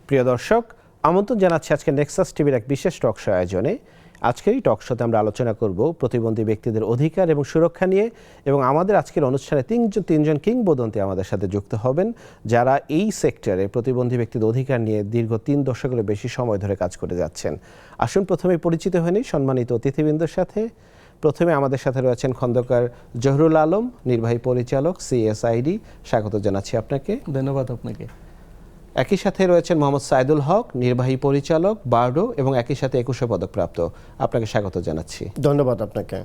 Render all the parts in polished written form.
প্রিয় দর্শক, আমন্ত্রণ জানাচ্ছি আজকে নেক্সাস টিভির এক বিশেষ টক শো আয়োজনে। আজকের এই টক শোতে আমরা আলোচনা করব প্রতিবন্ধী ব্যক্তিদের অধিকার এবং সুরক্ষা নিয়ে, এবং আমাদের আজকের অনুষ্ঠানে তিনজন কিংবদন্তি আমাদের সাথে যুক্ত হবেন, যারা এই সেক্টরে প্রতিবন্ধী ব্যক্তিদের অধিকার নিয়ে দীর্ঘ 3 দশকেরও বেশি সময় ধরে কাজ করে যাচ্ছেন। আসুন প্রথমে পরিচিত হয়ে নিই সম্মানিত অতিথিবৃন্দের সাথে। প্রথমে আমাদের সাথে রয়েছেন খন্দকার জহুরুল আলম, নির্বাহী পরিচালক, সিএসআইডি। স্বাগত জানাচ্ছি আপনাকে। ধন্যবাদ আপনাকে। একই সাথে রয়েছেন মোহাম্মদ সাইদুল হক, নির্বাহী পরিচালক, বারডো, এবং একই সাথে 21 পদকপ্রাপ্ত। আপনাকে স্বাগত জানাচ্ছি। ধন্যবাদ আপনাকে।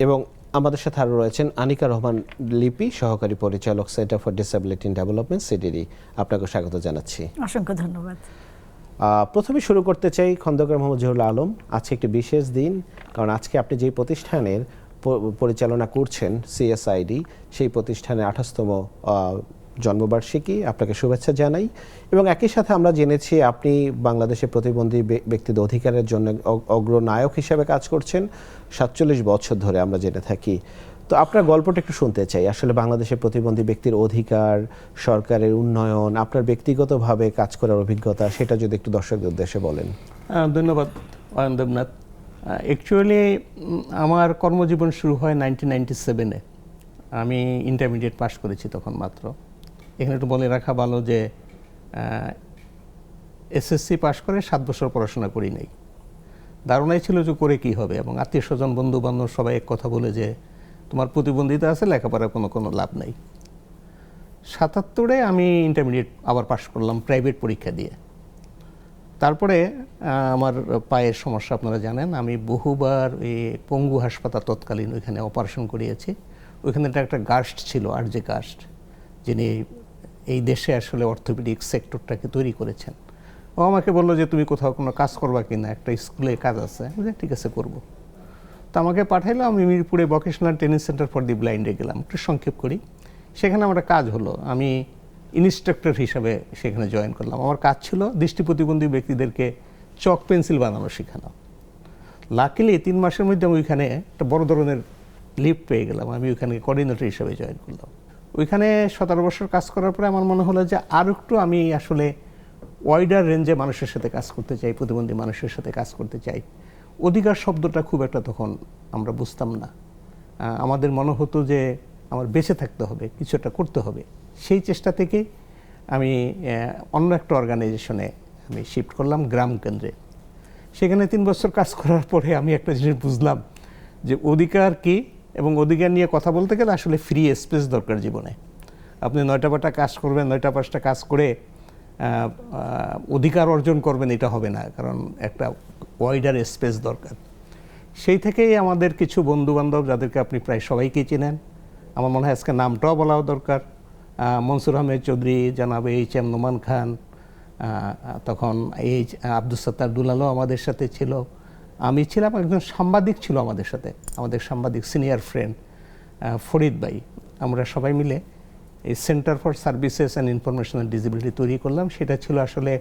এবং আমাদের সাথে আরও রয়েছেন আনিকা রহমান লিপি, সহকারী পরিচালক, centre for disability development, CDD. আপনাকে স্বাগত জানাচ্ছি। অসংখ্য ধন্যবাদ। প্রথমে শুরু করতে চাই খন্দকার মোহাম্মদ জহুরুল আলম। আজকে একটি বিশেষ দিন, কারণ আজকে আপনি যেই প্রতিষ্ঠানের পরিচালনা করছেন, সিএসআইডি, সেই প্রতিষ্ঠানের 28তম জন্মবার্ষিকী। আপনাকে শুভেচ্ছা জানাই। এবং একই সাথে আমরা জেনেছি আপনি বাংলাদেশের প্রতিবন্ধী ব্যক্তিদের অধিকারের জন্য অগ্রনায়ক হিসেবে কাজ করছেন 47 বছর ধরে, আমরা জেনে থাকি। তো আপনার গল্পটা একটু শুনতে চাই। আসলে বাংলাদেশের প্রতিবন্ধী ব্যক্তির অধিকার, সরকারের উন্নয়ন, আপনার ব্যক্তিগতভাবে কাজ করার অভিজ্ঞতা, সেটা যদি একটু দর্শকদের উদ্দেশ্যে বলেন। ধন্যবাদ দেবনাথ। অ্যাকচুয়ালি আমার কর্মজীবন শুরু হয় 1997-এ। আমি ইন্টারমিডিয়েট পাশ করেছি তখন মাত্র। এখানে একটু বলে রাখা ভালো যে এসএসসি পাশ করে 7 বছর পড়াশোনা করি নাই। ধারণাই ছিল যে করে কি হবে, এবং আত্মীয় স্বজন, বন্ধু বান্ধব সবাই এক কথা বলে যে তোমার প্রতিবন্ধিতা আছে, লেখাপড়ার কোনো লাভ নাই। 77-এ আমি ইন্টারমিডিয়েট আবার পাশ করলাম প্রাইভেট পরীক্ষা দিয়ে। তারপরে আমার পায়ের সমস্যা আপনারা জানেন, আমি বহুবার এই পঙ্গু হাসপাতাল তৎকালীন ওইখানে অপারেশন করিয়েছি। ওইখানে একটা গাস্ট ছিল, আরজে গাস্ট, যিনি এই দেশে আসলে অর্থোপেডিক সেক্টরটাকে তৈরি করেছেন। ও আমাকে বললো যে তুমি কোথাও কোনো কাজ করবা কিনা, একটা স্কুলে কাজ আছে। ঠিক আছে, করবো। তো আমাকে পাঠাইলো, আমি মিরপুরে vocational training centre for the ব্লাইন্ডে গেলাম। একটু সংক্ষেপ করি। সেখানে আমার কাজ হলো, আমি ইনস্ট্রাক্টর হিসাবে সেখানে জয়েন করলাম। আমার কাজ ছিল দৃষ্টি প্রতিবন্ধী ব্যক্তিদেরকে চক পেন্সিল বানানো শেখানো। লাকিলি 3 মাসের মধ্যে আমি ওইখানে একটা বড় ধরনের লিফট পেয়ে গেলাম। আমি ওইখানে কোঅর্ডিনেটর হিসাবে জয়েন করলাম। ওইখানে 17 বছর কাজ করার পরে আমার মনে হলো যে আর একটু আমি আসলে ওয়াইডার রেঞ্জে মানুষের সাথে কাজ করতে চাই, প্রতিবন্ধী মানুষের সাথে কাজ করতে চাই। অধিকার শব্দটা খুব একটা তখন আমরা বুঝতাম না। আমাদের মনে হতো যে আমার বেঁচে থাকতে হবে, কিছু একটা করতে হবে। সেই চেষ্টা থেকে আমি অন্য একটা অর্গানাইজেশনে আমি শিফট করলাম, গ্রাম কেন্দ্রে। সেখানে 3 বছর কাজ করার পরে আমি একটা জিনিস বুঝলাম যে অধিকার কি, এবং অধিকার নিয়ে কথা বলতে গেলে আসলে ফ্রি স্পেস দরকার জীবনে। আপনি 9টা কাজ করবেন, 9টা কাজ করে অধিকার অর্জন করবেন, এটা হবে না, কারণ একটা ওয়াইডার স্পেস দরকার। সেই থেকেই আমাদের কিছু বন্ধুবান্ধব, যাদেরকে আপনি প্রায় সবাইকেই চেনেন, আমার মনে হয় আজকে নামটাও বলাও দরকার, মনসুর আহমেদ চৌধুরী, জানাবে এইচ.এম. নোমান খান, তখন আব্দুস সাত্তার দুলালও আমাদের সাথে ছিল। আমি ছিলাম, একজন সাংবাদিক ছিল আমাদের সাথে, আমাদের সাংবাদিক সিনিয়র ফ্রেন্ড ফরিদ ভাই। আমরা সবাই মিলে এই centre for services and informational disability তৈরি করলাম। সেটা ছিল আসলে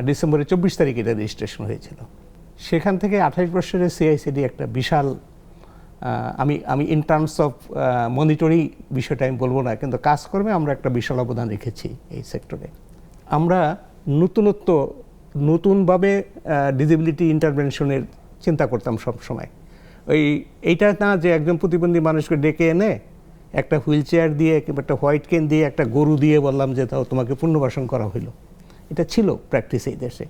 ডিসেম্বরের 24 তারিখ এটা রেজিস্ট্রেশন হয়েছিল। সেখান থেকে 28 বছরের সিআইসিডি একটা বিশাল, আমি ইন টার্মস অফ মনিটরিং বিষয়টা আমি বলবো না, কিন্তু কাজকর্মে আমরা একটা বিশাল অবদান রেখেছি এই সেক্টরে। আমরা নতুনভাবে ডিসেবিলিটি ইন্টারভেনশনের চিন্তা করতাম সব সময়। এইটা না যে একজন প্রতিবন্ধী মানুষকে ডেকে এনে একটা হুইল চেয়ার দিয়ে কিংবা একটা হোয়াইট কেন দিয়ে একটা গরু দিয়ে বললাম যে তাও তোমাকে পুনর্বাসন করা হইলো। এটা ছিল প্র্যাকটিস এই দেশে।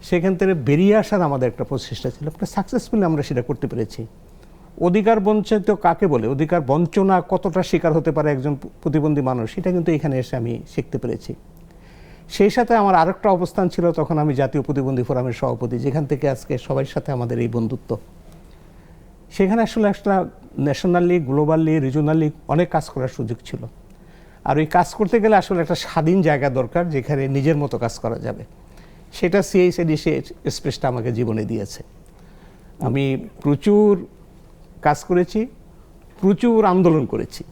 সেখান থেকে বেরিয়ে আসার আমাদের একটা প্রচেষ্টা ছিল, একটা সাকসেসফুলি আমরা সেটা করতে পেরেছি। অধিকার বঞ্চিত কাকে বলে, অধিকার বঞ্চনা কতটা শিকার হতে পারে একজন প্রতিবন্ধী মানুষ, সেটা কিন্তু এখানে এসে আমি শিখতে পেরেছি। সেই সাথে আমার আরেকটা অবস্থান ছিল, তখন আমি জাতীয় প্রতিবন্ধী ফোরামের সভাপতি, যেখান থেকে আজকে সবার সাথে আমাদের এই বন্ধুত্ব। সেখানে আসলে একটা ন্যাশনালি, গ্লোবালি, রিজনালি অনেক কাজ করার সুযোগ ছিল। আর ওই কাজ করতে গেলে আসলে একটা স্বাধীন জায়গা দরকার, যেখানে নিজের মতো কাজ করা যাবে। সেটা সিআইসিডি সে স্পেসটা আমাকে জীবনে দিয়েছে। আমি প্রচুর কাজ করেছি, প্রচুর আন্দোলন করেছি,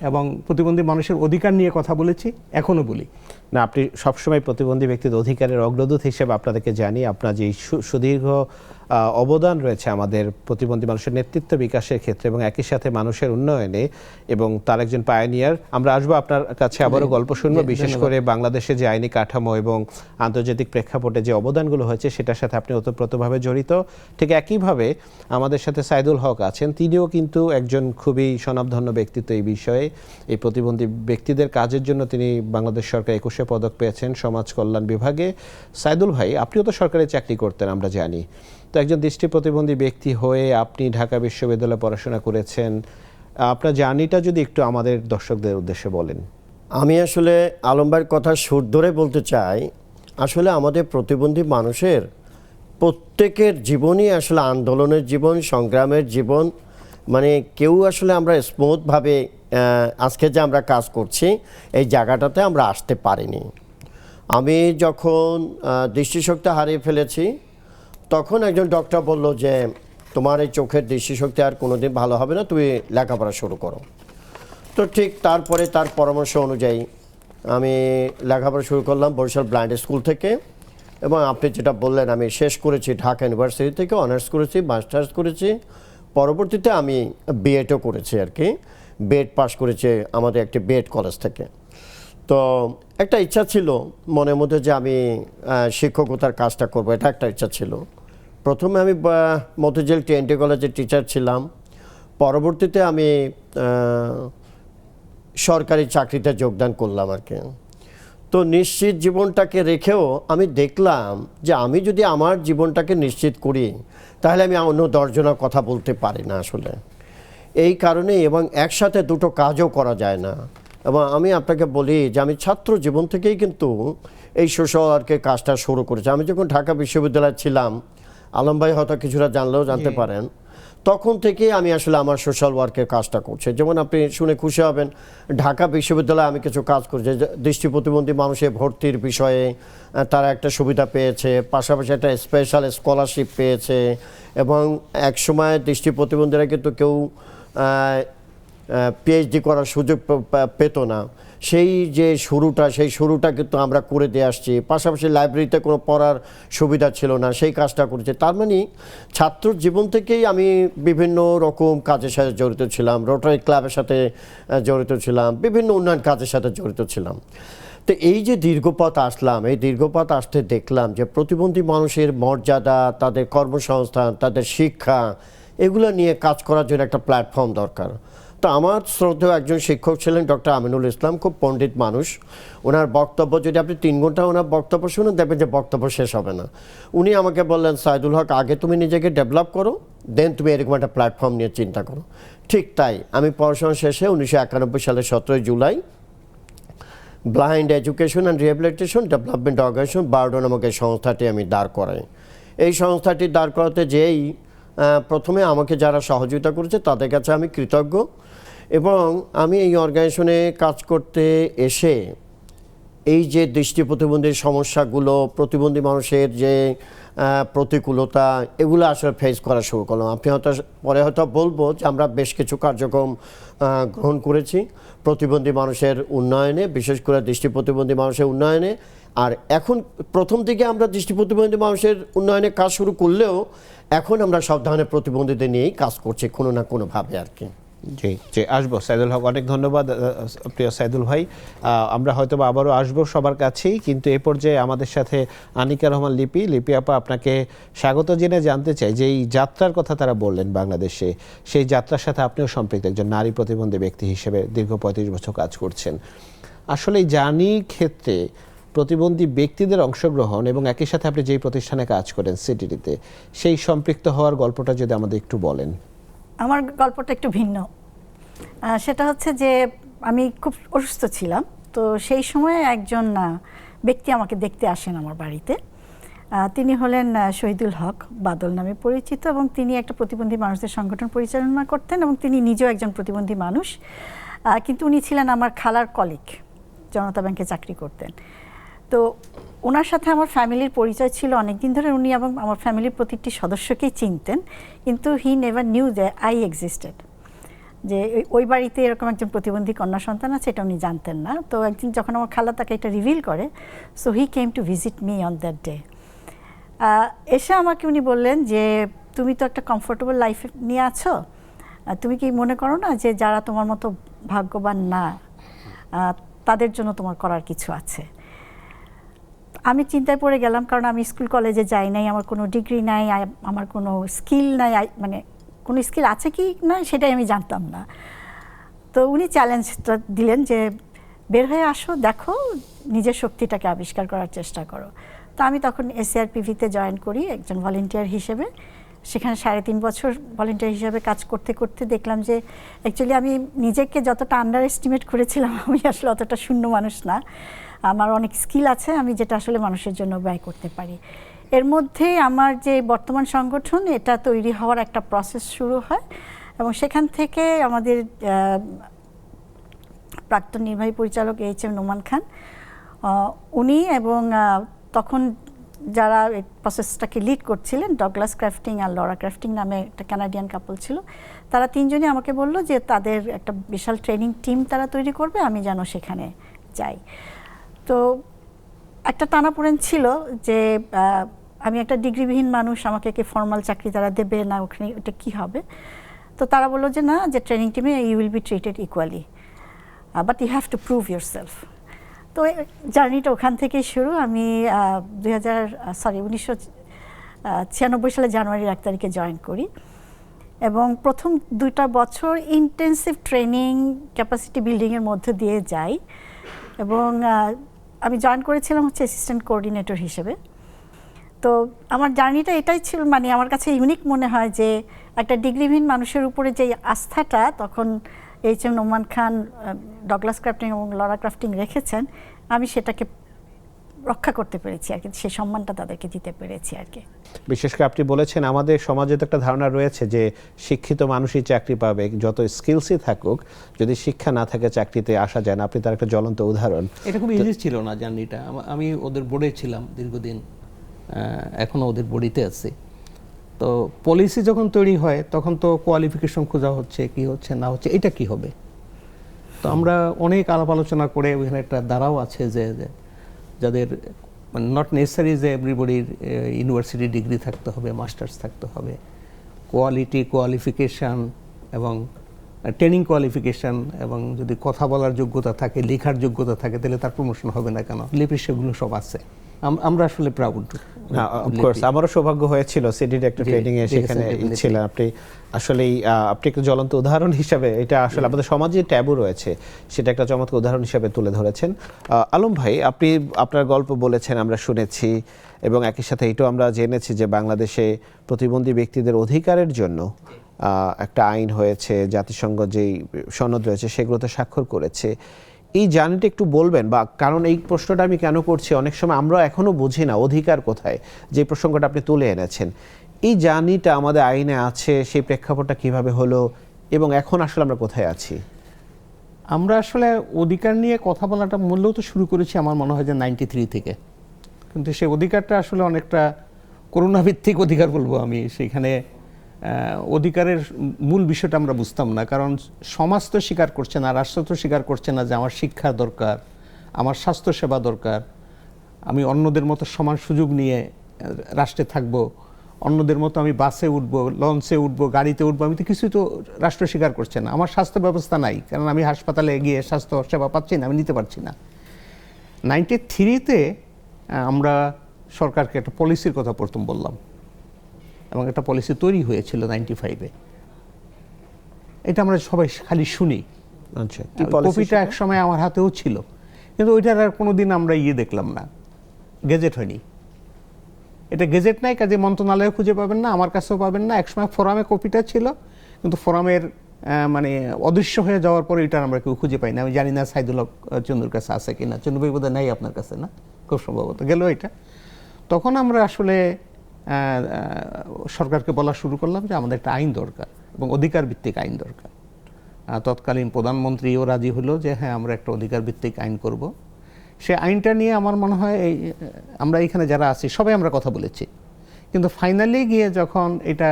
এবং প্রতিবন্ধী মানুষের অধিকার নিয়ে কথা বলেছি, এখনও বলি। না, আপনি সবসময় প্রতিবন্ধী ব্যক্তিদের অধিকারের অগ্রদূত হিসেবে আপনাদেরকে জানি। আপনার যে সুদীর্ঘ অবদান রয়েছে আমাদের প্রতিবন্ধী মানুষের নেতৃত্ব বিকাশের ক্ষেত্রে এবং একই সাথে মানুষের উন্নয়নে, এবং তার একজন পায়োনিয়ার। আমরা আসবো আপনার কাছে, আবারও গল্প শুনবো, বিশেষ করে বাংলাদেশে যে আইনি কাঠামো এবং আন্তর্জাতিক প্রেক্ষাপটে যে অবদানগুলো হয়েছে সেটার সাথে আপনি ওতপ্রোতভাবে জড়িত। ঠিক একইভাবে আমাদের সাথে সাইদুল হক আছেন, তিনিও কিন্তু একজন খুবই স্বনামধন্য ব্যক্তিত্ব এই বিষয়ে। এই প্রতিবন্ধী ব্যক্তিদের কাজের জন্য তিনি বাংলাদেশ সরকার 21 পদক পেয়েছেন সমাজ কল্যাণ বিভাগে। সাইদুল ভাই, আপনিও তো সরকারি চাকরি করতেন আমরা জানি, তো একজন দৃষ্টি প্রতিবন্ধী ব্যক্তি হয়ে আপনি ঢাকা বিশ্ববিদ্যালয়ে পড়াশোনা করেছেন, আপনার জার্নিটা যদি একটু আমাদের দর্শকদের উদ্দেশ্যে বলেন। আমি আসলে আলম ভাইয়ের কথা সুর ধরে বলতে চাই, আসলে আমাদের প্রতিবন্ধী মানুষের প্রত্যেকের জীবনই আসলে আন্দোলনের জীবন, সংগ্রামের জীবন। মানে কেউ আসলে আমরা স্মুথভাবে আজকে যে আমরা কাজ করছি এই জায়গাটাতে আমরা আসতে পারিনি। আমি যখন দৃষ্টিশক্তি হারিয়ে ফেলেছি তখন একজন ডক্টর বলল যে তোমার এই চোখের দৃষ্টিশক্তি আর কোনোদিন ভালো হবে না, তুমি লেখাপড়া শুরু করো। তো ঠিক তারপরে তার পরামর্শ অনুযায়ী আমি লেখাপড়া শুরু করলাম বরিশাল ব্লাইন্ড স্কুল থেকে, এবং আপনি যেটা বললেন আমি শেষ করেছি ঢাকা ইউনিভার্সিটি থেকে, অনার্স করেছি, মাস্টার্স করেছি, পরবর্তীতে আমি বিএডও করেছি আর কি, বিএড পাস করেছি আমাদের একটি বিএড কলেজ থেকে। তো একটা ইচ্ছা ছিল মনের মধ্যে যে আমি শিক্ষকতার কাজটা করব, এটা একটা ইচ্ছা ছিল। প্রথমে আমি মতিঝিল টিএনটি কলেজের টিচার ছিলাম, পরবর্তীতে আমি সরকারি চাকরিতে যোগদান করলাম আর কি। তো নিশ্চিত জীবনটাকে রেখেও আমি দেখলাম যে আমি যদি আমার জীবনটাকে নিশ্চিত করি তাহলে আমি অন্য 10 জনের কথা বলতে পারি না আসলে। এই কারণেই, এবং একসাথে দুটো কাজও করা যায় না। এবং আমি আপনাকে বলি যে আমি ছাত্র জীবন থেকেই কিন্তু এই সোশ্যাল ওয়ার্কের কাজটা শুরু করেছি। আমি যখন ঢাকা বিশ্ববিদ্যালয়ে ছিলাম, আলম ভাই হয়তো কিছুটা জানলেও জানতে পারেন, তখন থেকে আমি আসলে আমার সোশ্যাল ওয়ার্কের কাজটা করছি। যেমন আপনি শুনে খুশি হবেন, ঢাকা বিশ্ববিদ্যালয়ে আমি কিছু কাজ করছি, দৃষ্টি প্রতিবন্ধী মানুষের ভর্তির বিষয়ে তারা একটা সুবিধা পেয়েছে, পাশাপাশি একটা স্পেশাল স্কলারশিপ পেয়েছে, এবং এক সময় দৃষ্টি প্রতিবন্ধীরা কিন্তু কেউ পিএইচডি করার সুযোগ পেত না। সেই শুরুটা কিন্তু আমরা করে দিয়ে আসছি। পাশাপাশি লাইব্রেরিতে কোনো পড়ার সুবিধা ছিল না, সেই কাজটা করেছি। তার মানে ছাত্র জীবন থেকেই আমি বিভিন্ন রকম কাজের সাথে জড়িত ছিলাম, রোটারি ক্লাবের সাথে জড়িত ছিলাম, বিভিন্ন উন্নয়ন কাজের সাথে জড়িত ছিলাম। তো এই যে দীর্ঘপথ আসলাম, এই দীর্ঘপথ আসতে দেখলাম যে প্রতিবন্ধী মানুষের মর্যাদা, তাদের কর্মসংস্থান, তাদের শিক্ষা, এগুলো নিয়ে কাজ করার জন্য একটা প্ল্যাটফর্ম দরকার। তো আমার শ্রদ্ধেয় একজন শিক্ষক ছিলেন ডক্টর আমিনুল ইসলাম, খুব পণ্ডিত মানুষ। ওনার বক্তব্য যদি আপনি 3 ঘন্টা ওনার বক্তব্য শুনুন, দেখবেন যে বক্তব্য শেষ হবে না। উনি আমাকে বললেন, সাইদুল হক, আগে তুমি নিজেকে ডেভেলপ করো, দেন তুমি এরকম একটা প্ল্যাটফর্ম নিয়ে চিন্তা করো। ঠিক তাই, আমি পড়াশোনা শেষে 1991 সালের 17 জুলাই blind education and rehabilitation development organisation BARDO নামক এই সংস্থাটি আমি দাঁড় করাই। এই সংস্থাটি দাঁড় করাতে যেই প্রথমে আমাকে যারা সহযোগিতা করেছে তাদের কাছে আমি কৃতজ্ঞ। এবং আমি এই অর্গানাইজেশনে কাজ করতে এসে এই যে দৃষ্টি প্রতিবন্ধীর সমস্যাগুলো, প্রতিবন্ধী মানুষের যে প্রতিকূলতা, এগুলো আসলে ফেস করা শুরু করলাম। আপনি পরে হয়তো বলবো যে আমরা বেশ কিছু কার্যক্রম গ্রহণ করেছি প্রতিবন্ধী মানুষের উন্নয়নে, বিশেষ করে দৃষ্টি প্রতিবন্ধী মানুষের উন্নয়নে। আর এখন প্রথম দিকে আমরা দৃষ্টি প্রতিবন্ধী মানুষের উন্নয়নে কাজ শুরু করলেও এখন আমরা সব ধরনের প্রতিবন্ধীদের নিয়েই কাজ করছি কোনো না কোনোভাবে আর কি। জি জি, আসবো সাইদুল হক, অনেক ধন্যবাদ প্রিয় সাইদুল ভাই। আমরা হয়তো আবারও আসবো সবার কাছেই, কিন্তু এ পর্যায়ে আমাদের সাথে আনিকা রহমান লিপি আপা, আপনাকে স্বাগত জেনে জানতে চাই যে এই যাত্রার কথা তারা বললেন বাংলাদেশে, সেই যাত্রার সাথে আপনিও সম্পৃক্ত, একজন নারী প্রতিবন্ধী ব্যক্তি হিসেবে দীর্ঘ 35 বছর কাজ করছেন। আসলে এই জার্নির ক্ষেত্রে প্রতিবন্ধী ব্যক্তিদের অংশগ্রহণ এবং একই সাথে আপনি যেই প্রতিষ্ঠানে কাজ করেন সিটিতে, সেই সম্পৃক্ত হওয়ার গল্পটা যদি আমাদের একটু বলেন। আমার গল্পটা একটু ভিন্ন। সেটা হচ্ছে যে আমি খুব অসুস্থ ছিলাম, তো সেই সময় একজন ব্যক্তি আমাকে দেখতে আসেন আমার বাড়িতে। তিনি হলেন শহীদুল হক বাদল নামে পরিচিত, এবং তিনি একটা প্রতিবন্ধী মানুষদের সংগঠন পরিচালনা করতেন, এবং তিনি নিজেও একজন প্রতিবন্ধী মানুষ। কিন্তু উনি ছিলেন আমার খালার কলিগ, জনতা ব্যাংকে চাকরি করতেন। তো ওনার সাথে আমার ফ্যামিলির পরিচয় ছিল অনেক দিন ধরে। উনি এবং আমার ফ্যামিলির প্রতিটি সদস্যকেই চিনতেন, কিন্তু হি নেভার নিউ যে আই এক্সিস্টেড, যে ওই বাড়িতে এরকম একজন প্রতিবন্ধী কন্যা সন্তান আছে, এটা উনি জানতেন না। তো একদিন যখন আমার খালা তাকে এটা রিভিল করে, so he came to visit me on that day. এসে আমাকে উনি বললেন যে তুমি তো একটা কমফোর্টেবল লাইফ নিয়ে আছো, তুমি কি মনে করো না যে যারা তোমার মতো ভাগ্যবান না তাদের জন্য তোমার করার কিছু আছে? আমি চিন্তায় পড়ে গেলাম, কারণ আমি স্কুল কলেজে যাই নাই, আমার কোনো ডিগ্রি নাই, আমার কোনো স্কিল নাই, মানে কোনো স্কিল আছে কি না সেটাই আমি জানতাম না। তো উনি চ্যালেঞ্জটা দিলেন যে বের হয়ে আসো, দেখো, নিজের শক্তিটাকে আবিষ্কার করার চেষ্টা করো। তো আমি তখন এসিআরপিভিতে জয়েন করি একজন ভলেন্টিয়ার হিসেবে। সেখানে 3.5 বছর ভলেন্টিয়ার হিসেবে কাজ করতে করতে দেখলাম যে অ্যাকচুয়ালি আমি নিজেকে যতটা আন্ডার এস্টিমেট করেছিলাম, আমি আসলে অতটা শূন্য মানুষ না। আমার অনেক স্কিল আছে, আমি যেটা আসলে মানুষের জন্য ব্যয় করতে পারি। এর মধ্যে আমার যে বর্তমান সংগঠন, এটা তৈরি হওয়ার একটা প্রসেস শুরু হয়, এবং সেখান থেকে আমাদের প্রাক্তন নির্বাহী পরিচালক এইচ.এম. নোমান খান, উনি এবং তখন যারা এই প্রসেসটাকে লিড করছিলেন, ডগলাস ক্রাফটিং আর লরা ক্রাফটিং নামে একটা কানাডিয়ান কাপল ছিল, তারা তিনজনই আমাকে বলল যে তাদের একটা বিশাল ট্রেনিং টিম তারা তৈরি করবে, আমি যেন সেখানে যাই। তো একটা টানাপোড়েন ছিল যে আমি একটা ডিগ্রিবিহীন মানুষ, আমাকে কি ফর্মাল চাকরি তারা দেবে না, ওখানে ওটা কী হবে? তো তারা বললো যে না, যে ট্রেনিং টিমে you will be treated equally, but you have to prove yourself. তো জার্নিটা ওখান থেকেই শুরু। আমি 1996 সালে জানুয়ারির 1 তারিখে জয়েন করি, এবং প্রথম 2টা বছর ইন্টেন্সিভ ট্রেনিং, ক্যাপাসিটি বিল্ডিংয়ের মধ্যে দিয়ে যাই। এবং আমি জয়েন করেছিলাম হচ্ছে অ্যাসিস্ট্যান্ট কোঅর্ডিনেটর হিসেবে। তো আমার জার্নিটা এটাই ছিল, মানে আমার কাছে ইউনিক মনে হয় যে একটা ডিগ্রিবিহীন মানুষের উপরে যে আস্থাটা তখন এইচ.এম. নোমান খান, ডগলাস ক্রাফটিং এবং লরা ক্রাফটিং রেখেছেন, আমি সেটাকে রক্ষা করতে পেরেছি আর কি, সেই সম্মানটা তাদেরকে দিতে পেরেছি আর কি। বিশেষ করে আপনি বলেছেন আমাদের সমাজে তো একটা ধারণা রয়েছে যে শিক্ষিত মানুষই চাকরি পাবে, যত স্কিলসই থাকুক, যদি শিক্ষা না থাকে চাকরিতে আসা যায় না। আপনি তার একটা জ্বলন্ত উদাহরণ। এটা খুব ইজি ছিল না জার্নিটা। আমি ওদের বোর্ডে ছিলাম দীর্ঘদিন, এখনও ওদের বোর্ডিতে আছি। তো পলিসি যখন তৈরি হয় তখন তো কোয়ালিফিকেশন খোঁজা হচ্ছে, কি হচ্ছে না হচ্ছে, এটা কি হবে। তো আমরা অনেক আলাপ আলোচনা করে ওইখানে একটা দ্বারাও আছে যে যাদের মানে নট নেসেসারি যে এভরিবডির ইউনিভার্সিটি ডিগ্রি থাকতে হবে, মাস্টার্স থাকতে হবে, কোয়ালিফিকেশান এবং ট্রেনিং কোয়ালিফিকেশান, এবং যদি কথা বলার যোগ্যতা থাকে, লেখার যোগ্যতা থাকে, তাহলে তার প্রমোশন হবে না কেন, লিপি সেগুলো সব আছে। আমরা আসলে প্রাউড। অফকোর্স আমারও সৌভাগ্য হয়েছিল সিডির একটা ট্রেনিং এ সেখানে ছিলেন আপনি। আসলেই আপনি একটা জ্বলন্ত উদাহরণ হিসাবে, এটা আসলে আমাদের সমাজে ট্যাবু রয়েছে, সেটা একটা চমৎকার উদাহরণ হিসাবে তুলে ধরেছেন। আলম ভাই, আপনি আপনার গল্প বলেছেন, আমরা শুনেছি, এবং একই সাথে এটাও আমরা জেনেছি যে বাংলাদেশে প্রতিবন্ধী ব্যক্তিদের অধিকারের জন্য একটা আইন হয়েছে, জাতিসংঘ যেই সনদ রয়েছে সেগুলোতে স্বাক্ষর করেছে। এই জার্নিটা একটু বলবেন, বা কারণ এই প্রশ্নটা আমি কেন করছি, অনেক সময় আমরা এখনো বুঝি না অধিকার কোথায়, যে প্রসঙ্গটা আপনি তুলে এনেছেন। এই জার্নিটা আমাদের আইনে আছে, সেই প্রেক্ষাপটটা কিভাবে হলো, এবং এখন আসলে আমরা কোথায় আছি? আমরা আসলে অধিকার নিয়ে কথা বলাটা মূলত শুরু করেছি আমার মনে হয় যে 93 থেকে, কিন্তু সেই অধিকারটা আসলে অনেকটা করোনা ভিত্তিক অধিকার বলবো আমি। সেখানে অধিকারের মূল বিষয়টা আমরা বুঝতাম না, কারণ সমাজ তো স্বীকার করছে না, রাষ্ট্র তো স্বীকার করছে না যে আমার শিক্ষা দরকার, আমার স্বাস্থ্যসেবা দরকার, আমি অন্যদের মতো সমান সুযোগ নিয়ে রাষ্ট্রে থাকবো, অন্যদের মতো আমি বাসে উঠবো, লঞ্চে উঠবো, গাড়িতে উঠবো, আমি তো কিছুই তো রাষ্ট্র স্বীকার করছে না। আমার স্বাস্থ্য ব্যবস্থা নাই, কারণ আমি হাসপাতালে গিয়ে স্বাস্থ্য সেবা পাচ্ছি না, আমি নিতে পারছি না। 93-তে আমরা সরকারকে একটা পলিসির কথা প্রথম বললাম, এবং একটা পলিসি তৈরি হয়েছিল 95-এ। এটা আমরা সবাই খালি শুনি, কপিটা এক সময় আমার হাতেও ছিল, কিন্তু ওইটার আর কোনোদিন আমরা দেখলাম না, গেজেট হয়নি। এটা গেজেট নাই, কাজে মন্ত্রণালয়ে খুঁজে পাবেন না, আমার কাছেও পাবেন না। একসময় ফোরামে কপিটা ছিল, কিন্তু ফোরামের মানে অদৃশ্য হয়ে যাওয়ার পরে এটা আমরা কেউ খুঁজে পাই না। আমি জানি না সাইদুল হক চন্দুর কাছে আছে কিনা, চন্দু ভাই বোধহয় নাই আপনার কাছে, না? খুব সম্ভবত গেল এটা। তখন আমরা আসলে সরকারকে বলা শুরু করলাম যে আমাদের একটা আইন দরকার, এবং অধিকার ভিত্তিক আইন দরকার। তৎকালীন প্রধানমন্ত্রীও রাজি হলো যে হ্যাঁ, আমরা একটা অধিকার ভিত্তিক আইন করব। সে আইনটা নিয়ে আমার মনে হয় আমরা এখানে যারা আছি সবাই আমরা কথা বলেছি, কিন্তু ফাইনালি গিয়ে যখন এটা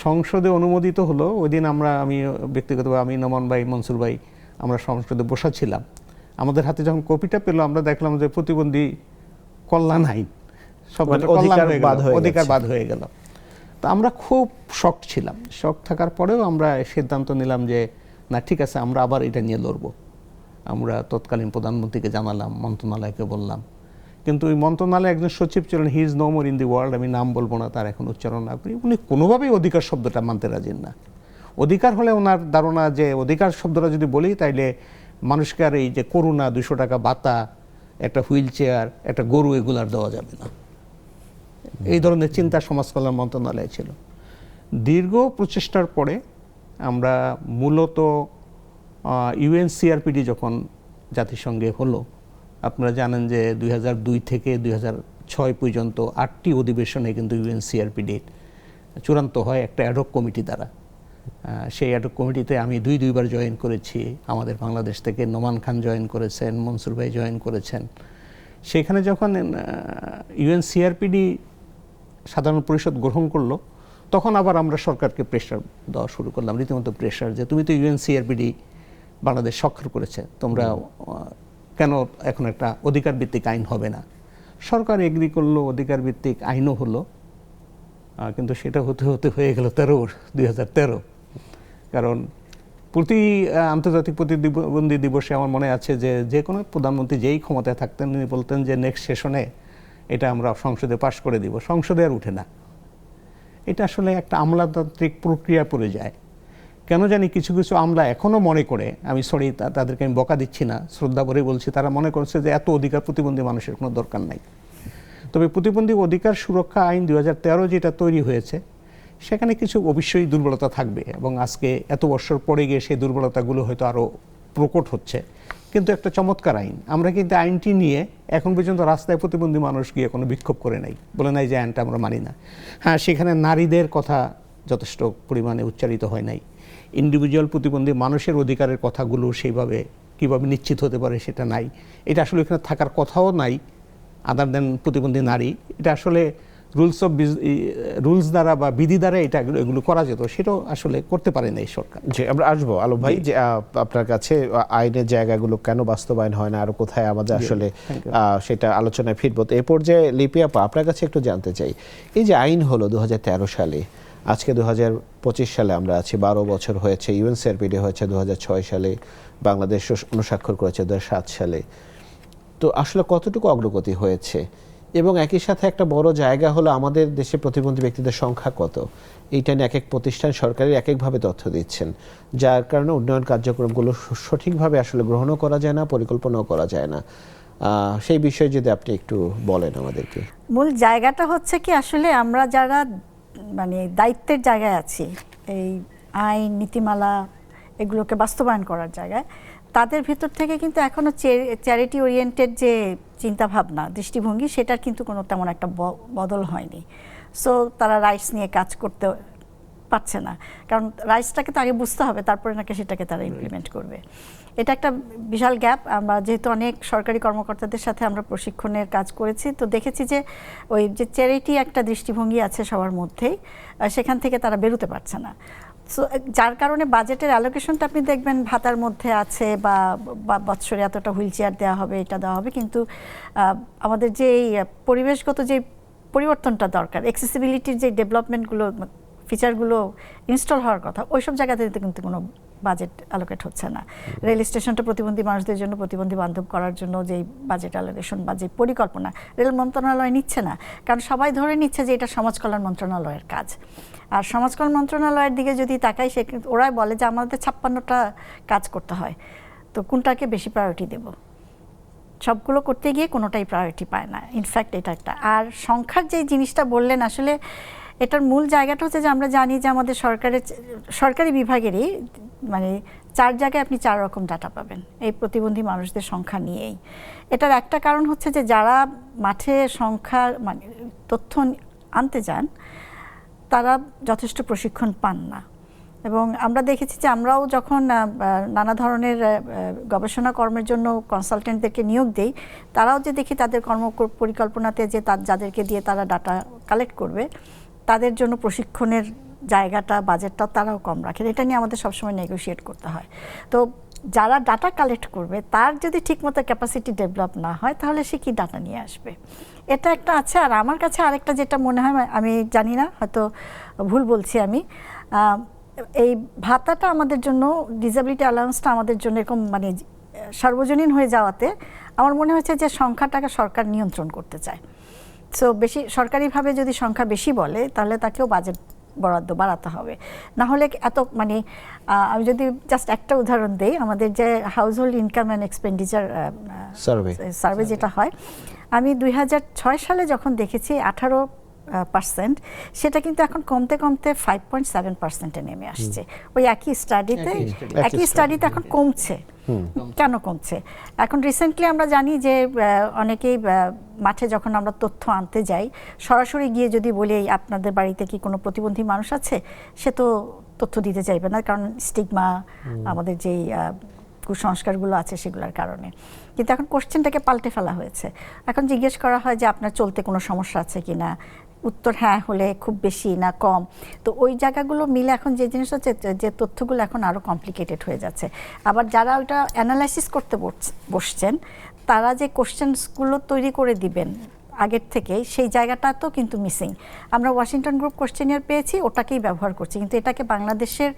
সংসদে অনুমোদিত হলো, ওই দিন আমি ব্যক্তিগতভাবে, আমি, নোমান ভাই, মনসুর ভাই, আমরা সংসদে বসা ছিলাম। আমাদের হাতে যখন কপিটা পেলো, আমরা দেখলাম যে প্রতিবন্ধী কল্যাণ আইন, শব্দটা মানে অধিকার কল্যাণ হয়ে বাদ গেল, হয়ে অধিকার গেছে। বাদ হয়ে গেল। তো আমরা খুব শক ছিলাম। শক থাকার পরেও আমরা সিদ্ধান্ত নিলাম যে না, ঠিক আছে, আমরা আবার এটা নিয়ে লড়বো। আমরা তৎকালীন প্রধানমন্ত্রীকে জানালাম, মন্ত্রণালয়কে বললাম। কিন্তু ওই মন্ত্রণালয়ে একজন সচিব ছিলেন, he is no more in the world, আমি নাম বলবো না, তার এখন উচ্চারণ না করি, উনি কোনোভাবেই অধিকার শব্দটা মানতে রাজি না। অধিকার হলে ওনার ধারণা যে অধিকার শব্দটা যদি বলি তাইলে মানুষকে আর এই যে করুণা, 200 টাকা ভাতা, একটা হুইল চেয়ার, একটা গরু, এগুলার দেওয়া যাবে না। এই ধরনের চিন্তা সমাজ কল্যাণ মন্ত্রণালয়ে ছিল। দীর্ঘ প্রচেষ্টার পরে আমরা মূলত ইউএনসিআরপিডি যখন জাতিসংঘে হলো, আপনারা জানেন যে 2002 থেকে 2006 পর্যন্ত 8টি অধিবেশনে কিন্তু ইউএনসিআরপিডি চূড়ান্ত হয় একটা অ্যাডহক কমিটি দ্বারা। সেই অ্যাডহক কমিটিতে আমি দুইবার জয়েন করেছি। আমাদের বাংলাদেশ থেকে নোমান খান জয়েন করেছেন, মনসুর ভাই জয়েন করেছেন। সেখানে যখন ইউএনসিআরপিডি সাধারণ পরিষদ গ্রহণ করলো, তখন আবার আমরা সরকারকে প্রেশার দেওয়া শুরু করলাম, রীতিমতো প্রেশার, যে তুমি তো ইউএনসিআরপিডি বাংলাদেশ স্বাক্ষর করেছে, তোমরা কেন এখন একটা অধিকার ভিত্তিক আইন হবে না? সরকার এগ্রি করলো, অধিকার ভিত্তিক আইনও হলো, কিন্তু সেটা হতে হতে হয়ে গেল 2013। কারণ প্রতি আন্তর্জাতিক প্রতিবন্ধী দিবসে আমার মনে আছে যে যে কোনো প্রধানমন্ত্রী যেই ক্ষমতায় থাকতেন উনি বলতেন যে নেক্সট সেশনে এটা আমরা সংসদে পাশ করে দিব, সংসদে আর উঠে না। এটা আসলে একটা আমলাতান্ত্রিক প্রক্রিয়া পড়ে যায়। কেন জানি কিছু কিছু আমলা এখনও মনে করে, আমি সরি তাদেরকে আমি বকা দিচ্ছি না, শ্রদ্ধা ভরে বলছি, তারা মনে করছে যে এত অধিকার প্রতিবন্ধী মানুষের কোনো দরকার নাই। তবে প্রতিবন্ধী অধিকার সুরক্ষা আইন 2013 যেটা তৈরি হয়েছে, সেখানে কিছু অবশ্যই দুর্বলতা থাকবে, এবং আজকে এত বছর পরে গিয়ে সেই দুর্বলতাগুলো হয়তো আরও প্রকট হচ্ছে। কিন্তু একটা চমৎকার আইন। আমরা কিন্তু আইনটি নিয়ে এখন পর্যন্ত রাস্তায় প্রতিবন্ধী মানুষ গিয়ে কোনো বিক্ষোভ করে নাই, বলে নাই যে আইনটা আমরা মানি না। হ্যাঁ, সেখানে নারীদের কথা যথেষ্ট পরিমাণে উচ্চারিত হয় নাই। ইন্ডিভিজুয়াল প্রতিবন্ধী মানুষের অধিকারের কথাগুলো সেইভাবে কীভাবে নিশ্চিত হতে পারে সেটা নাই। এটা আসলে এখানে থাকার কথাও নাই, আদার দেন প্রতিবন্ধী নারী। এটা আসলে রুলস দ্বারা বা বিধি দ্বারা এগুলো করা যেত, সেটাও আসলে করতে পারে না এই সরকার। জি, আমরা আসবো আলম ভাই যে আপনার কাছে আইনের জায়গাগুলো কেন বাস্তবায়ন হয় না, আর কোথায় আমাদের আসলে সেটা আলোচনায় ফিরবো। তো এ পর্যায়ে লিপি আপা, আপনার কাছে একটু জানতে চাই, এই যে আইন হলো 2013 সালে, আজকে 2025 সালে আমরা আছি, 12 বছর হয়েছে। ইউএনসিআরপিডি হয়েছে 2006 সালে, বাংলাদেশ অনুস্বাক্ষর করেছে 2007 সালে। তো আসলে কতটুকু অগ্রগতি হয়েছে? এবং একই সাথে একটা বড় জায়গা হলো আমাদের দেশে প্রতিবন্ধী ব্যক্তিদের সংখ্যা কত, এইটা নিয়ে এক এক প্রতিষ্ঠান সরকারের এক একভাবে তথ্য দিচ্ছেন, যার কারণে উন্নয়ন কার্যক্রমগুলো সঠিকভাবে আসলে গ্রহণও করা যায় না, পরিকল্পনাও করা যায় না। সেই বিষয়ে যদি আপনি একটু বলেন আমাদেরকে। মূল জায়গাটা হচ্ছে কি, আসলে আমরা যারা মানে দায়িত্বের জায়গায় আছি, এই আইন নীতিমালা এগুলোকে বাস্তবায়ন করার জায়গায়, তাদের ভিতর থেকে কিন্তু এখনও চ্যারিটি ওরিয়েন্টেড যে চিন্তাভাবনা, দৃষ্টিভঙ্গি, সেটার কিন্তু কোনো তেমন একটা বদল হয়নি। সো তারা রাইটস নিয়ে কাজ করতে পারছে না, কারণ রাইটসটাকে তো আগে বুঝতে হবে, তারপরে নাকি সেটাকে তারা ইমপ্লিমেন্ট করবে। এটা একটা বিশাল গ্যাপ। আমরা যেহেতু অনেক সরকারি কর্মকর্তাদের সাথে আমরা প্রশিক্ষণের কাজ করেছি, তো দেখেছি যে ওই যে চ্যারিটি একটা দৃষ্টিভঙ্গি আছে সবার মধ্যেই, সেখান থেকে তারা বেরোতে পারছে না। সো যার কারণে বাজেটের অ্যালোকেশনটা আপনি দেখবেন ভাতার মধ্যে আছে, বা বৎসরে এতটা হুইল চেয়ার দেওয়া হবে, এটা দেওয়া হবে, কিন্তু আমাদের যে পরিবেশগত যে পরিবর্তনটা দরকার, অ্যাক্সেসিবিলিটির যে ডেভেলপমেন্টগুলো, ফিচারগুলো ইনস্টল হওয়ার কথা, ওইসব জায়গাতে কিন্তু কোনো বাজেট অ্যালোকেট হচ্ছে না। রেল স্টেশনটা প্রতিবন্ধী মানুষদের জন্য প্রতিবন্ধী বান্ধব করার জন্য যে বাজেট অ্যালোকেশন বা যে পরিকল্পনা রেল মন্ত্রণালয় নিচ্ছে না, কারণ সবাই ধরে নিচ্ছে যে এটা সমাজ কল্যাণ মন্ত্রণালয়ের কাজ। আর সমাজ কল্যাণ মন্ত্রণালয়ের দিকে যদি তাকাই, সে ওরাই বলে যে আমাদের 56টা কাজ করতে হয়, তো কোনটাকে বেশি প্রায়োরিটি দেব? সবগুলো করতে গিয়ে কোনোটাই প্রায়োরিটি পায় না। ইনফ্যাক্ট এটা একটা, আর সংখ্যার যে জিনিসটা বললেন, আসলে এটার মূল জায়গাটা হচ্ছে যে আমরা জানি যে আমাদের সরকারি বিভাগেরই মানে 4 জায়গায় আপনি 4 রকম ডাটা পাবেন এই প্রতিবন্ধী মানুষদের সংখ্যা নিয়েই। এটার একটা কারণ হচ্ছে যে যারা মাঠে সংখ্যা মানে তথ্য আনতে যান, তারা যথেষ্ট প্রশিক্ষণ পান না। এবং আমরা দেখেছি যে আমরাও যখন নানা ধরনের গবেষণা কর্মের জন্য কনসালটেন্টদেরকে নিয়োগ দেই, তারাও যে দেখি তাদের কর্ম পরিকল্পনাতে যে যাদেরকে দিয়ে তারা ডাটা কালেক্ট করবে, তাদের জন্য প্রশিক্ষণের জায়গাটা, বাজেটটাও তারাও কম রাখেন। এটা নিয়ে আমাদের সবসময় নেগোশিয়েট করতে হয়। তো যারা ডাটা কালেক্ট করবে, তার যদি ঠিকমতো ক্যাপাসিটি ডেভেলপ না হয়, তাহলে সে কি ডাটা নিয়ে আসবে? এটা একটা আছে। আর আমার কাছে আরেকটা যেটা মনে হয়, আমি জানি না, হয়তো ভুল বলছি আমি, এই ভাতাটা আমাদের জন্য, ডিসেবিলিটি অ্যালাউন্সটা আমাদের জন্য এরকম মানে সার্বজনীন হয়ে যাওয়াতে আমার মনে হয়েছে যে সংখ্যাটাকে সরকার নিয়ন্ত্রণ করতে চায়। সো বেশি সরকারিভাবে যদি সংখ্যা বেশি বলে তাহলে তাকেও বাজেট বরাদ্দ বাড়াতে হবে, না হলে এত মানে আমি যদি জাস্ট একটা উদাহরণ দেই, আমাদের যে house hold income and expenditure survey যেটা হয়, আমি 2006 সালে যখন দেখেছি 18%, সেটা কিন্তু এখন কমতে কমতে 5.7% নেমে আসছে। ওই একই স্টাডিতে এখন কমছে। কেন কমছে? এখন রিসেন্টলি আমরা জানি যে অনেকেই মাঠে যখন আমরা তথ্য আনতে যাই, সরাসরি গিয়ে যদি বলি আপনাদের বাড়িতে কি কোনো প্রতিবন্ধী মানুষ আছে, সে তো তথ্য দিতে চাইবে না, কারণ স্টিগমা, আমাদের যেই কুসংস্কারগুলো আছে সেগুলোর কারণে। কিন্তু এখন কোশ্চেনটাকে পাল্টে ফেলা হয়েছে। এখন জিজ্ঞেস করা হয় যে আপনার চলতে কোনো সমস্যা আছে কি না, উত্তর হ্যাঁ হলে খুব বেশি না কম। তো ওই জায়গাগুলো মিলে এখন যে জিনিস হচ্ছে, যে তথ্যগুলো এখন আরও কমপ্লিকেটেড হয়ে যাচ্ছে। আবার যারা ওইটা অ্যানালাইসিস করতে বসছেন, তারা যে কোশ্চেনসগুলো তৈরি করে দিবেন আগের থেকে, সেই জায়গাটা তো কিন্তু মিসিং। আমরা ওয়াশিংটন গ্রুপ কোশ্চেনিয়ার পেয়েছি, ওটাকেই ব্যবহার করছি, কিন্তু এটাকে বাংলাদেশের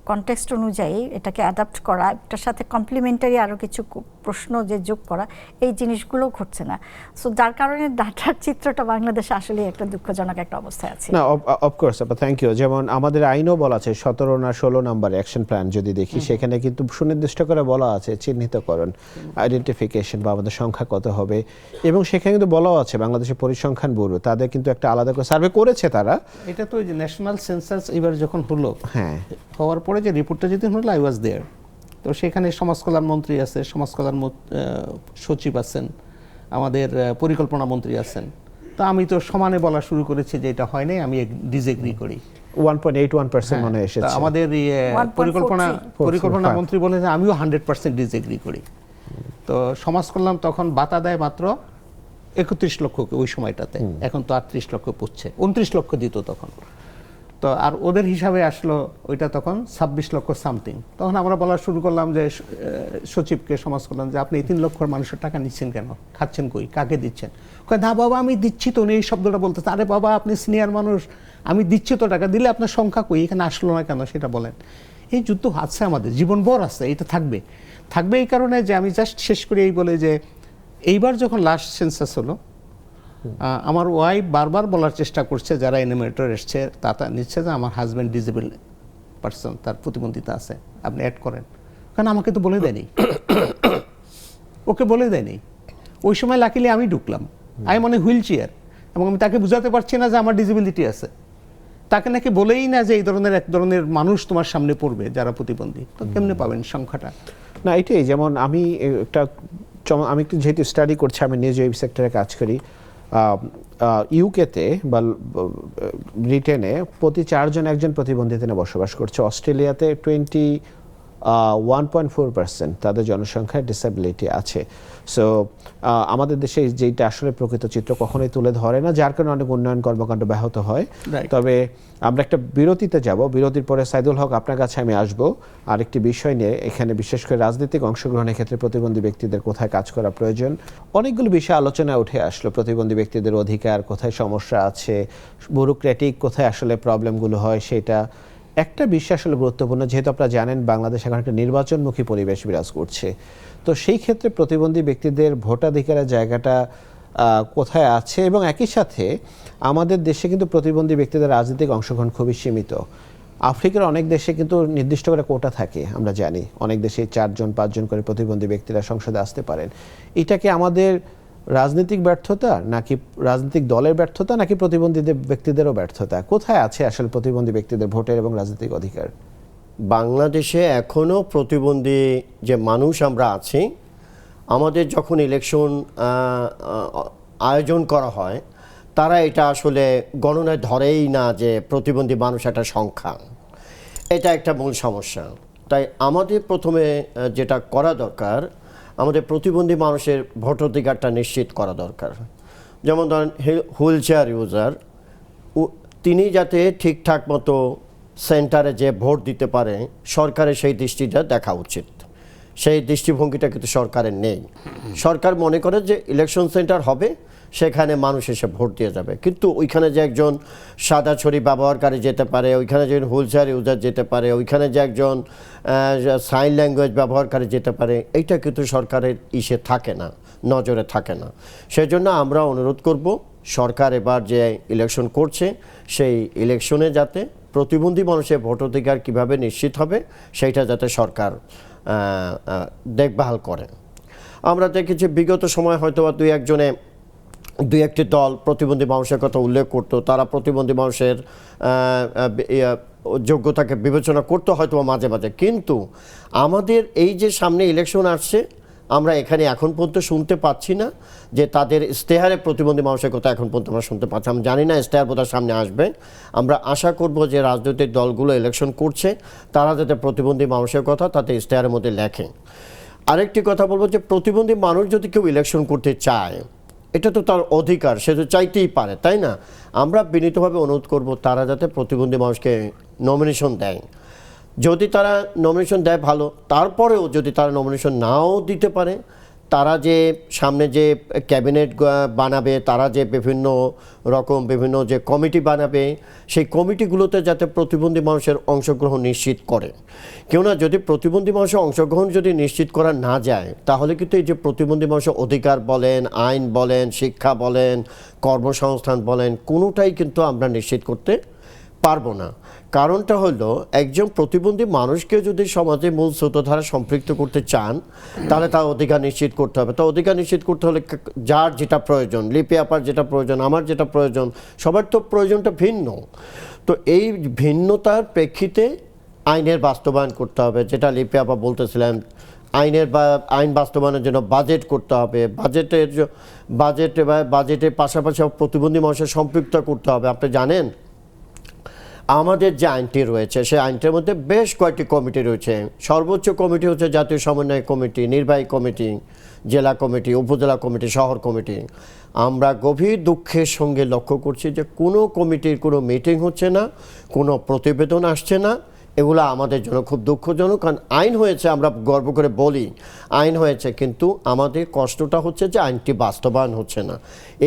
কনটেক্সট অনুযায়ী এটাকে অ্যাডাপ্ট করা, এটার সাথে কমপ্লিমেন্টারি আরও কিছু প্রশ্ন যে যোগ করা, এই জিনিসগুলো ঘটছে না। সো যার কারণে ডাটার চিত্রটা বাংলাদেশে আসলে একটা দুঃখজনক একটা অবস্থায় আছে। না, অফকোর্স আপা, থ্যাংক ইউ। যেমন আমাদের আইনও বলা আছে 17 না 16 নাম্বার অ্যাকশন প্ল্যান যদি দেখি, সেখানে কিন্তু সুনির্দিষ্ট করে বলা আছে চিহ্নিতকরণ, আইডেন্টিফিকেশন বা আমাদের সংখ্যা কত হবে, এবং সেখানে কিন্তু বলাও আছে বাংলাদেশের পরিসংখ্যান ব্যুরো তাদের কিন্তু একটা আলাদা করে সার্ভে করেছে তারা। এটা তো ওই যে ন্যাশনাল সেন্সাস এবার যখন হলো, হ্যাঁ, হওয়ার পরে যে রিপোর্টটা যেদিন হলো, আই ওয়াজ দেয়ার। তো সেখানে সমাজ কল্যাণ মন্ত্রী আছে, সমাজ কল্যাণ সচিব আছেন, আমাদের পরিকল্পনা মন্ত্রী আছেন। তো আমি তো সমানে বলা শুরু করেছি যে এটা হয় নাই, আমি ডিসএগ্রি করি। 1.81% মনে এসেছে। আমাদের পরিকল্পনা 1.45 মন্ত্রী বলে যে আমিও 100% ডিসএগ্রি করি। তো সমাজ কল্যাণ তখন বাতা দেয় মাত্র 31 লক্ষকে ওই সময়টাতে, এখন তো 38 লক্ষ পুচ্ছে, 29 লক্ষ দিত তখন। তো আর ওদের হিসাবে আসলো ওইটা তখন 26 লক্ষ সামথিং। তখন আমরা বলা শুরু করলাম যে সচিবকে, সমাজ কল্যাণ, যে আপনি 3 লক্ষ মানুষের টাকা নিচ্ছেন কেন, খাচ্ছেন কই, কাকে দিচ্ছেন? কয় না বাবা আমি দিচ্ছি তো, এই শব্দটা বলতে, আরে বাবা আপনি সিনিয়র মানুষ, আমি দিচ্ছি তো টাকা, দিলে আপনার সংখ্যা কই, এখানে আসলো না কেন সেটা বলেন। এই যুদ্ধ আছে আমাদের, জীবনভর আছে, এটা থাকবে। এই কারণে যে আমি জাস্ট শেষ করে এই বলে যে এইবার যখন লাস্ট সেন্সাস হলো, আমার ওয়াইফ বারবার বলার চেষ্টা করছে, যারা এনিমেটর এসছে তারা নিচ্ছে যে আমার হাজব্যান্ড ডিজেবল পারসন, তার প্রতিবন্ধিতা আছে, আপনি অ্যাড করেন। কারণ আমাকে তো বলে দেয়নি, ওকে বলে দেয়নি। ওই সময় লাকিলি আমি ঢুকলাম, আমি মানে হুইল চেয়ার, এবং আমি তাকে বুঝাতে পারছি না যে আমার ডিসেবিলিটি আছে। তাকে নাকি বলেই না যে এই ধরনের এক ধরনের মানুষ তোমার সামনে পড়বে যারা প্রতিবন্ধী, তো কেমনে পাবেন সংখ্যাটা? না, এটাই যেমন আমি একটু যেহেতু স্টাডি করছি, আমি নিজে ওয়েব সেক্টরে কাজ করি। ইউকেতে বা ব্রিটেনে প্রতি 4 জন একজন প্রতিবন্ধিতা নিয়ে বসবাস করছে। অস্ট্রেলিয়াতে 1.4% তাদের জনসংখ্যায় ডিসেবিলিটি আছে। সো আমাদের দেশে যেটা আসলে প্রকৃত চিত্র কখনোই তুলে ধরে না, যার কারণে অনেক উন্নয়ন কর্মকাণ্ড ব্যাহত হয়। তবে আমরা একটা বিরতিতে যাব, বিরতির পরে সাইদুল হক আপনার কাছে আমি আসব আরেকটি বিষয় নিয়ে। এখানে বিশেষ করে রাজনৈতিক অংশগ্রহণের ক্ষেত্রে প্রতিবন্ধী ব্যক্তিদের কোথায় কাজ করা প্রয়োজন, অনেকগুলো বিষয় আলোচনায় উঠে আসলো। প্রতিবন্ধী ব্যক্তিদের অধিকার, কোথায় সমস্যা আছে, ব্যুরোক্রেটিক কোথায় আসলে প্রবলেমগুলো হয়, সেটা একটা বিষয় আসলে গুরুত্বপূর্ণ। যেহেতু আপনারা জানেন বাংলাদেশ এখন একটা নির্বাচনমুখী পরিবেশ বিরাজ করছে, তো সেই ক্ষেত্রে প্রতিবন্ধী ব্যক্তিদের ভোটাধিকারের জায়গাটা কোথায় আছে, এবং একই সাথে আমাদের দেশে কিন্তু প্রতিবন্ধী ব্যক্তিদের রাজনৈতিক অংশগ্রহণ খুবই সীমিত। আফ্রিকার অনেক দেশে কিন্তু নির্দিষ্ট করে কোটা থাকে, আমরা জানি অনেক দেশে 4 জন 5 জন করে প্রতিবন্ধী ব্যক্তিরা সংসদে আসতে পারেন। এটাকে আমাদের রাজনৈতিক ব্যর্থতা, নাকি রাজনৈতিক দলের ব্যর্থতা, নাকি প্রতিবন্ধী ব্যক্তিদেরও ব্যর্থতা? কোথায় আছে আসলে প্রতিবন্ধী ব্যক্তিদের ভোটের এবং রাজনৈতিক অধিকার? বাংলাদেশে এখনও প্রতিবন্ধী যে মানুষ আমরা আছি, আমাদের যখন ইলেকশন আয়োজন করা হয়, তারা এটা আসলে গণনায় ধরেই না যে প্রতিবন্ধী মানুষ একটা সংখ্যা। এটা একটা মূল সমস্যা। তাই আমাদের প্রথমে যেটা করা দরকার, আমাদের প্রতিবন্ধী মানুষের ভোটাধিকারটা নিশ্চিত করা দরকার। যেমন ধরেন হুইল চেয়ার ইউজার, তিনি যাতে ঠিকঠাক মতো সেন্টারে যে ভোট দিতে পারে, সরকারের সেই দৃষ্টিটা দেখা উচিত। সেই দৃষ্টিভঙ্গিটা কিন্তু সরকারের নেই। সরকার মনে করে যে ইলেকশন সেন্টার হবে, সেখানে মানুষ এসে ভোট দিয়ে যাবে। কিন্তু ওইখানে যে একজন সাদা ছড়ি ব্যবহারকারী যেতে পারে, ওইখানে যে হুইল চেয়ার ইউজার যেতে পারে, ওইখানে যে একজন সাইন ল্যাঙ্গুয়েজ ব্যবহারকারী যেতে পারে, এইটা কিন্তু সরকারের ইসে থাকে না, নজরে থাকে না। সেজন্য আমরা অনুরোধ করব সরকার এবার যে ইলেকশন করছে সেই ইলেকশনে যাতে প্রতিবন্ধী মানুষের ভোটাধিকার কিভাবে নিশ্চিত হবে সেইটা যাতে সরকার দেখভাল করে। আমরা দেখেছি বিগত সময় হয়তো দুই একটি দল প্রতিবন্ধী মানুষের কথা উল্লেখ করতো, তারা প্রতিবন্ধী মানুষের যোগ্যতাকে বিবেচনা করতো হয়তো মাঝে মাঝে। কিন্তু আমাদের এই যে সামনে ইলেকশন আসছে, আমরা এখানে এখন পর্যন্ত শুনতে পাচ্ছি না যে তাদের ইশতেহারে প্রতিবন্ধী মানুষের কথা এখন পর্যন্ত আমরা শুনতে পাচ্ছি। আমি জানি না ইশতেহার বোধহয় সামনে আসবে। আমরা আশা করব যে রাজনৈতিক দলগুলো ইলেকশন করছে তারা যাতে প্রতিবন্ধী মানুষের কথা তাতে ইশতেহারের মধ্যে লেখে। আরেকটি কথা বলবো যে প্রতিবন্ধী মানুষ যদি কেউ ইলেকশন করতে চায়, এটা তো তার অধিকার, সে তো চাইতেই পারে, তাই না? আমরা বিনীতভাবে অনুরোধ করব তারা যাতে প্রতিবন্ধী মানুষকে নমিনেশন দেয়। যদি তারা নমিনেশন দেয় ভালো, তারপরেও যদি তারা নমিনেশন নাও দিতে পারে, তারা যে সামনে যে ক্যাবিনেট বানাবে, তারা যে বিভিন্ন যে কমিটি বানাবে, সেই কমিটিগুলোতে যাতে প্রতিবন্ধী মানুষের অংশগ্রহণ নিশ্চিত করে। কেননা যদি প্রতিবন্ধী মানুষের অংশগ্রহণ যদি নিশ্চিত করা না যায়, তাহলে কিন্তু এই যে প্রতিবন্ধী মানুষের অধিকার বলেন, আইন বলেন, শিক্ষা বলেন, কর্মসংস্থান বলেন, কোনোটাই কিন্তু আমরা নিশ্চিত করতে পারবো না। কারণটা হলো একজন প্রতিবন্ধী মানুষকে যদি সমাজে মূল স্রোতধারা সম্পৃক্ত করতে চান, তাহলে তার অধিকার নিশ্চিত করতে হবে। তো অধিকার নিশ্চিত করতে হলে যার যেটা প্রয়োজন, লিপি আপার যেটা প্রয়োজন, আমার যেটা প্রয়োজন, সবার তো প্রয়োজনটা ভিন্ন। তো এই ভিন্নতার প্রেক্ষিতে আইনের বাস্তবায়ন করতে হবে, যেটা লিপি আপা বলতেছিলেন। আইন বাস্তবায়নের জন্য বাজেট করতে হবে, বাজেটের পাশাপাশি প্রতিবন্ধী মানুষের সম্পৃক্ত করতে হবে। আপনি জানেন আমাদের যে আইনটি রয়েছে সেই আইনটির মধ্যে বেশ কয়েকটি কমিটি রয়েছে। সর্বোচ্চ কমিটি হচ্ছে জাতীয় সমন্বয় কমিটি, নির্বাহী কমিটি, জেলা কমিটি, উপজেলা কমিটি, শহর কমিটি। আমরা গভীর দুঃখের সঙ্গে লক্ষ্য করছি যে কোনো কমিটির কোনো মিটিং হচ্ছে না, কোনো প্রতিবেদন আসছে না। এগুলো আমাদের জন্য খুব দুঃখজনক। কারণ আইন হয়েছে, আমরা গর্ব করে বলি আইন হয়েছে, কিন্তু আমাদের কষ্টটা হচ্ছে যে আইনটি বাস্তবায়ন হচ্ছে না।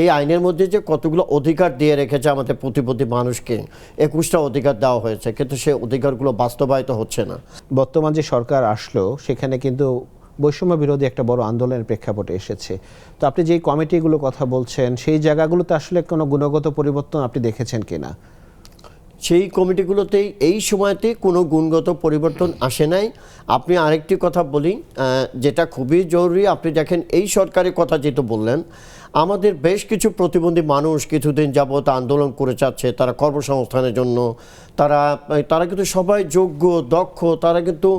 এই আইনের মধ্যে যে কতগুলো অধিকার দিয়ে রেখেছে আমাদের প্রতিবন্ধী মানুষকে, 21টা অধিকার দেওয়া হয়েছে, কিন্তু সেই অধিকারগুলো বাস্তবায়িত হচ্ছে না। বর্তমান যে সরকার আসলো সেখানে কিন্তু বৈষম্য বিরোধী একটা বড় আন্দোলনের প্রেক্ষাপটে এসেছে। তো আপনি যেই কমিটিগুলো কথা বলছেন সেই জায়গাগুলোতে আসলে কোনো গুণগত পরিবর্তন আপনি দেখেছেন কিনা? সেই কমিটিগুলোতেই এই সময়তে কোনো গুণগত পরিবর্তন আসে নাই। আপনি আরেকটি কথা বলি, যেটা খুবই জরুরি। আপনি দেখেন এই সরকারের কথা যেহেতু বললেন, আমাদের বেশ কিছু প্রতিবন্ধী মানুষ কিছুদিন যাবত আন্দোলন করে যাচ্ছে তারা কর্মসংস্থানের জন্য। তারা কিন্তু সবাই যোগ্য, দক্ষ, তারা কিন্তু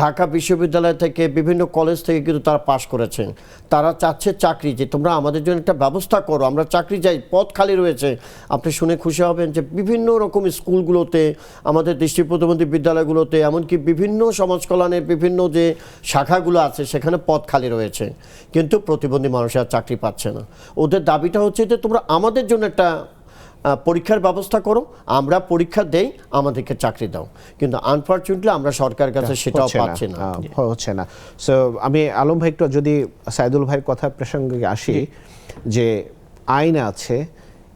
ঢাকা বিশ্ববিদ্যালয় থেকে বিভিন্ন কলেজ থেকে কিন্তু তারা পাশ করেছেন। তারা চাচ্ছে চাকরি, যে তোমরা আমাদের জন্য একটা ব্যবস্থা করো, আমরা চাকরি চাই, পদ খালি রয়েছে। আপনি শুনে খুশি হবেন যে বিভিন্ন রকম স্কুলগুলোতে, আমাদের দৃষ্টি প্রতিবন্ধী বিদ্যালয়গুলোতে, এমনকি বিভিন্ন সমাজ কল্যাণের বিভিন্ন যে শাখাগুলো আছে সেখানে পদ খালি রয়েছে, কিন্তু প্রতিবন্ধী মানুষের আর চাকরি পাচ্ছে না। ওদের দাবিটা হচ্ছে যে তোমরা আমাদের জন্য একটা পরীক্ষার ব্যবস্থা করো, আমরা পরীক্ষা দেই, আমাদেরকে চাকরি দাও। কিন্তু আনফরচুনেটলি আমরা সরকারের কাছে সেটাও পাচ্ছি না, হচ্ছে না। সো আমি আলম ভাই একটু যদি সাইদুল ভাইয়ের কথা প্রসঙ্গে আসি, যে আইন আছে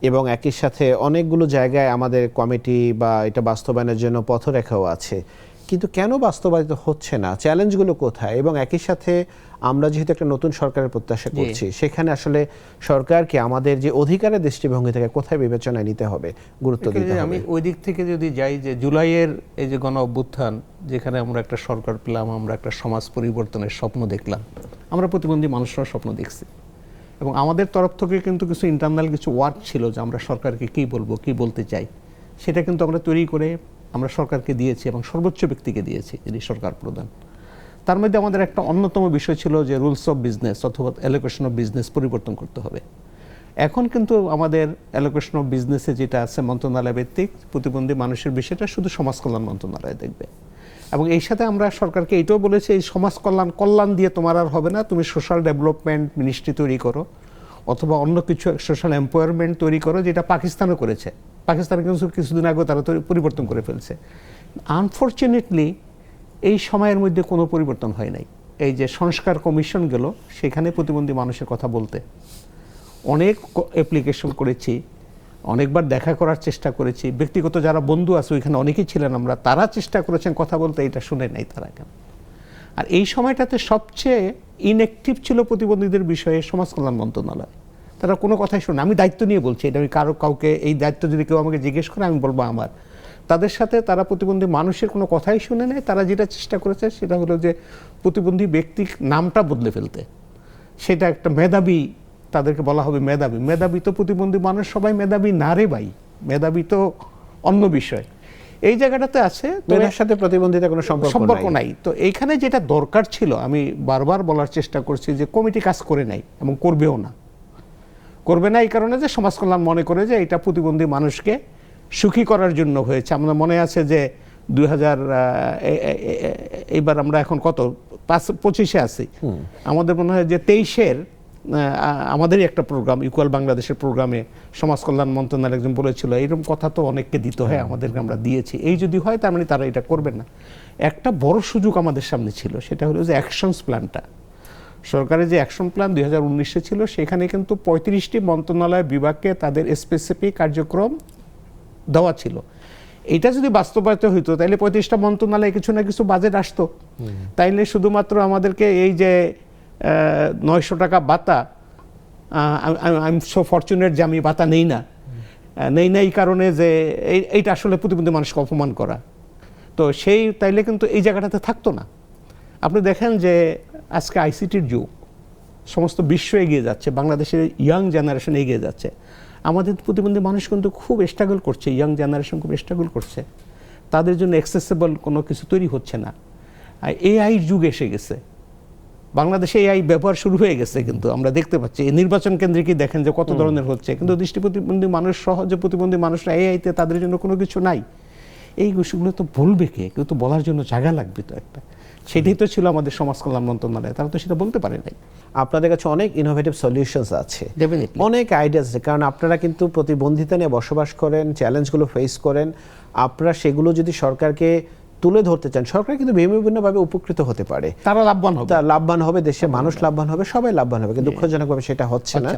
এবং একই সাথে অনেকগুলো জায়গায় আমাদের কমিটি বা এটা বাস্তবায়নের জন্য পথরেখাও আছে, কিন্তু কেন বাস্তবায়িত হচ্ছে না? চ্যালেঞ্জগুলো কোথায়? এবং একই সাথে আমরা যেহেতু একটা নতুন সরকারের প্রত্যাশা করছি, সেখানে আসলে সরকারকে আমাদের যে অধিকারের দৃষ্টিভঙ্গি থেকে কোথায় বিবেচনায় নিতে হবে, গুরুত্ব দিতে হবে? আমি ওই দিক থেকে যদি যাই, যে জুলাইয়ের এই যে গণ অভ্যুত্থান, যেখানে আমরা একটা সরকার পেলাম, আমরা একটা সমাজ পরিবর্তনের স্বপ্ন দেখলাম, আমরা প্রতিবন্ধী মানুষরা স্বপ্ন দেখছি, এবং আমাদের তরফ থেকে কিন্তু কিছু ইন্টারনাল কিছু ওয়ার্ক ছিল যে আমরা সরকারকে কী বলবো, কী বলতে চাই, সেটা কিন্তু আমরা তৈরি করে আমরা সরকারকে দিয়েছি এবং সর্বোচ্চ ব্যক্তিকে দিয়েছি, যিনি সরকার প্রধান। তার মধ্যে আমাদের একটা অন্যতম বিষয় ছিল যে রুলস অফ বিজনেস অথবা অ্যালোকেশন অফ বিজনেস পরিবর্তন করতে হবে। এখন কিন্তু আমাদের অ্যালোকেশন অফ বিজনেসে যেটা আছে মন্ত্রণালয় ভিত্তিক, প্রতিবন্ধী মানুষের বিষয়টা শুধু সমাজ কল্যাণ মন্ত্রণালয় দেখবে। এবং এই সাথে আমরা সরকারকে এইটাও বলেছি, এই সমাজ কল্যাণ দিয়ে তোমার আর হবে না, তুমি সোশ্যাল ডেভেলপমেন্ট মিনিস্ট্রি তৈরি করো অথবা অন্য কিছু সোশ্যাল এমপাওয়ারমেন্ট তৈরি করো, যেটা পাকিস্তানও করেছে। পাকিস্তানে কিন্তু কিছুদিন আগে তারা পরিবর্তন করে ফেলছে। আনফর্চুনেটলি এই সময়ের মধ্যে কোনো পরিবর্তন হয় নাই। এই যে সংস্কার কমিশন গেল, সেখানে প্রতিবন্ধী মানুষের কথা বলতে অনেক অ্যাপ্লিকেশন করেছি, অনেকবার দেখা করার চেষ্টা করেছি, ব্যক্তিগত যারা বন্ধু আছে ওইখানে অনেকেই ছিলেন আমরা, তারা চেষ্টা করেছেন কথা বলতে, এটা শুনে নাই তারা কেন। আর এই সময়টাতে সবচেয়ে ইনঅ্যাক্টিভ ছিল প্রতিবন্ধীদের বিষয়ে সমাজ কল্যাণ মন্ত্রণালয়। তারা কোনো কথাই শুনে, আমি দায়িত্ব নিয়ে বলছি এটা, আমি কাউকে এই দায়িত্ব যদি কেউ আমাকে জিজ্ঞেস করে আমি বলবো আমার। তাদের সাথে তারা প্রতিবন্ধী মানুষের কোনো কথাই শুনে নেয়। তারা যেটা চেষ্টা করেছে সেটা হলো যে প্রতিবন্ধী ব্যক্তির নামটা বদলে ফেলতে। সেটা একটা মেধাবী, তাদেরকে বলা হবে মেধাবী। মেধাবী তো প্রতিবন্ধী মানুষ সবাই মেধাবী না রে ভাই, মেধাবী তো অন্য বিষয়। এই জায়গাটাতে আছে, মেধার সাথে প্রতিবন্ধিতা কোনো সম্পর্ক নাই। তো এইখানে যেটা দরকার ছিল, আমি বারবার বলার চেষ্টা করছি যে কমিটি কাজ করে নাই এবং করবেও না। করবে না এই কারণে যে সমাজ কল্যাণ মনে করে যে এটা প্রতিবন্ধী মানুষকে সুখী করার জন্য হয়েছে। আমাদের মনে আছে যে 2000 এইবার আমরা এখন কত 25-এ আছি, আমাদের মনে হয় যে 23-এর আমাদেরই একটা প্রোগ্রাম, ইকুয়াল বাংলাদেশের প্রোগ্রামে সমাজ কল্যাণ মন্ত্রণালয় একজন বলেছিল এরকম কথা তো অনেককে দিতে হয়, আমাদেরকে আমরা দিয়েছি। এই যদি হয় তার মানে তারা এটা করবে না। একটা বড় সুযোগ আমাদের সামনে ছিল, সেটা হলো যে অ্যাকশনস প্ল্যানটা। সরকারের যে অ্যাকশন প্ল্যান 2019-এ ছিল, সেখানে কিন্তু 35টি মন্ত্রণালয় বিভাগকে তাদের স্পেসিফিক কার্যক্রম দেওয়া ছিল। এটা যদি বাস্তবায়িত হইতো তাইলে 35টা মন্ত্রণালয়ে কিছু না কিছু বাজেট আসতো। তাইলে শুধুমাত্র আমাদেরকে এই যে 900 টাকা ভাতা, আই এম সো ফরচুনেট যে আমি ভাতা নেই না এই কারণে যে এইটা আসলে প্রতিবন্ধী মানুষকে অপমান করা, তো সেই তাইলে কিন্তু এই জায়গাটাতে থাকতো না। আপনি দেখেন যে আজকে আইসিটির যুগ, সমস্ত বিশ্ব এগিয়ে যাচ্ছে, বাংলাদেশের ইয়াং জেনারেশন এগিয়ে যাচ্ছে। আমাদের প্রতিবন্ধী মানুষ কিন্তু খুব স্ট্রাগল করছে, ইয়াং জেনারেশন খুব স্ট্রাগল করছে, তাদের জন্য অ্যাক্সেসিবল কোনো কিছু তৈরি হচ্ছে না। আর এআই যুগ এসে গেছে, বাংলাদেশে এআই ব্যবহার শুরু হয়ে গেছে, কিন্তু আমরা দেখতে পাচ্ছি এই নির্বাচন কেন্দ্রে কি দেখেন যে কত ধরনের হচ্ছে, কিন্তু দৃষ্টি প্রতিবন্ধী মানুষ সহ যে প্রতিবন্ধী মানুষরা এআইতে তাদের জন্য কোনো কিছু নাই। এই বিষয়গুলো তো বলবে কে, কেউ তো বলার জন্য জায়গা লাগবে তো একটা। সেটাই তো ছিল আমাদের সমাজ কল্যাণ মন্ত্রণালয়, তারা তো সেটা বলতে পারে নাই। আপনাদের কাছে অনেক ইনোভেটিভ সলিউশনস আছে, Definitely. অনেক আইডিয়াস আছে, কারণ আপনারা কিন্তু প্রতিবন্ধিতা নিয়ে বসবাস করেন, চ্যালেঞ্জগুলো ফেস করেন। আপনারা সেগুলো যদি সরকারকে তুলে ধরতে চান, সরকার কিন্তু বিভিন্নভাবে উপকৃত হতে পারে, তারা লাভবান হবে, লাভবান হবে, দেশের মানুষ লাভবান হবে, সবাই লাভবান হবে, কিন্তু দুঃখজনকভাবে সেটা হচ্ছে না।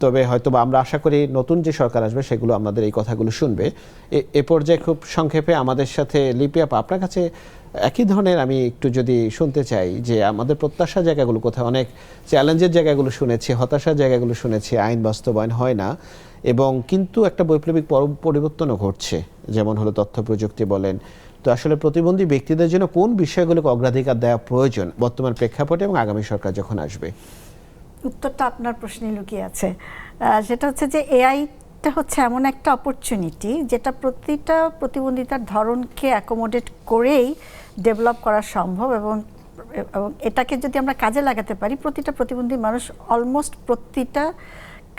তবে হয়তো আমরা আশা করি নতুন যে সরকার আসবে সেগুলো আমাদের এই কথাগুলো শুনবে। এ পর্যায়ে খুব সংক্ষেপে আমাদের সাথে লিপি আপা, আপনার কাছে একই ধরনের আমি একটু যদি শুনতে চাই যে আমাদের প্রত্যাশার জায়গাগুলো কোথায়, অনেক চ্যালেঞ্জের জায়গাগুলো শুনেছি, হতাশার জায়গাগুলো শুনেছি, আইন বাস্তবায়ন হয় না, এবং কিন্তু একটা বৈপ্লবিক পরিবর্তনও ঘটছে, যেমন হলো তথ্য প্রযুক্তি বলেন। তো আসলে প্রতিবন্ধী ব্যক্তিদের জন্য কোন বিষয়গুলোকে অগ্রাধিকার দেওয়া প্রয়োজন বর্তমান প্রেক্ষাপটে এবং আগামী সরকার যখন আসবে? উত্তরটা আপনার প্রশ্নে লুকিয়ে আছে। সেটা হচ্ছে যে এআইটা হচ্ছে এমন একটা অপরচুনিটি যেটা প্রতিটা প্রতিবন্ধিতার ধরনকে অ্যাকোমোডেট করেই ডেভেলপ করা সম্ভব, এবং এটাকে যদি আমরা কাজে লাগাতে পারি প্রতিটা প্রতিবন্ধী মানুষ অলমোস্ট প্রতিটা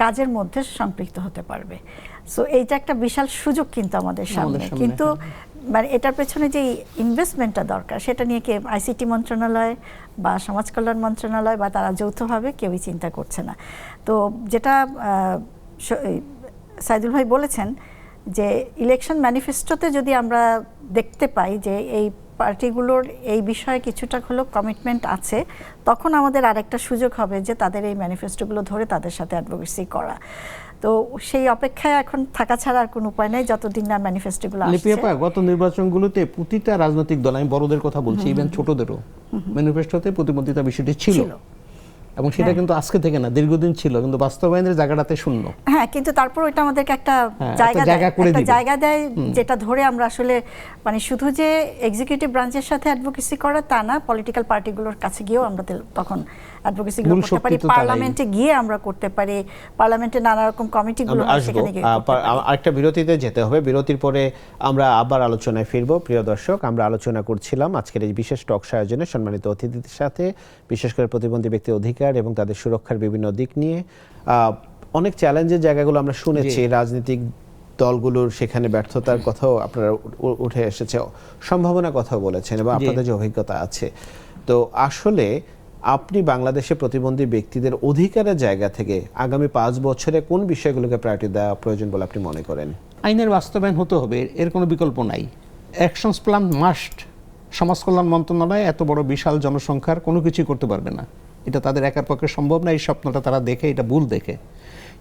কাজের মধ্যে সম্পৃক্ত হতে পারবে। সো এইটা একটা বিশাল সুযোগ কিন্তু আমাদের সামনে, কিন্তু মানে এটার পেছনে যে ইনভেস্টমেন্টটা দরকার সেটা নিয়ে কে আইসিটি মন্ত্রণালয় বা সমাজ কল্যাণ মন্ত্রণালয় বা তারা যৌথভাবে কেউই চিন্তা করছে না। তো যেটা সাইদুল ভাই বলেছেন যে ইলেকশন ম্যানিফেস্টোতে যদি আমরা দেখতে পাই যে এই পার্টিগুলোর এই বিষয়ে কিছুটা হলেও কমিটমেন্ট আছে, তখন আমাদের আরেকটা সুযোগ হবে যে তাদের এই ম্যানিফেস্টোগুলো ধরে তাদের সাথে অ্যাডভোকেসি করা। তো সেই অপেক্ষায় এখন থাকা ছাড়া আর কোনো উপায় নেই যতদিন না ম্যানিফেস্টোগুলো আসছে। গত নির্বাচনগুলোতে প্রতিটা রাজনৈতিক দল, আমি বড়দের কথা বলছি, ইভেন ছোটদেরও ম্যানিফেস্টোতে প্রতিবন্ধিতা বিষয়টি ছিল, এবং সেটা কিন্তু আজকে থেকে না, দীর্ঘদিন ছিল, কিন্তু বাস্তবায়নের জায়গাটাতে শূন্য। হ্যাঁ, কিন্তু তারপর ওইটা আমাদেরকে একটা জায়গা দেয় যেটা ধরে আমরা আসলে মানে শুধু যে এক্সিকিউটিভ ব্রাঞ্চের সাথে অ্যাডভোকেসি করা তা না, পলিটিক্যাল পার্টিগুলোর কাছে গিয়েও আমরা তখন অ্যাডভোকেসিগুলো করতে পারি, পার্লামেন্টে গিয়ে আমরা করতে পারি, পার্লামেন্টে নানা রকম কমিটিগুলো সেখানে গিয়ে করতে পারি। আরেকটা বিরতিতে যেতে হবে, বিরতির পরে আমরা আবার আলোচনায় ফিরব। প্রিয় দর্শক, আমরা আলোচনা করছিলাম আজকের এই বিশেষ টক শো আয়োজনে সম্মানিত অতিথিদের সাথে, বিশেষ করে প্রতিবন্ধী ব্যক্তির অধিকার এবং তাদের সুরক্ষার বিভিন্ন দিক নিয়ে। অনেক চ্যালেঞ্জের জায়গাগুলো আমরা শুনেছি, রাজনৈতিক দলগুলোর সেখানে ব্যর্থতার কথাও আপনারা উঠে এসেছে, সম্ভাবনার কথাও বলেছেন, এবং আপনাদের যে অভিজ্ঞতা আছে। তো আসলে আপনি বাংলাদেশে প্রতিবন্ধী ব্যক্তিদের অধিকারের জায়গা থেকে আগামী 5 বছরে কোন বিষয়গুলোকে প্রায়োরিটি দেওয়া প্রয়োজন বলে আপনি মনে করেন? আইনের বাস্তবায়ন হতে হবে, এর কোনো বিকল্প নাই। Actions plan must. সমাজ কল্যাণ মন্ত্রণালয় এত বড় বিশাল জনসংখ্যার কোনো কিছুই করতে পারবে না, এটা তাদের একার পক্ষে সম্ভব না, এই স্বপ্নটা তারা দেখে, এটা ভুল দেখে।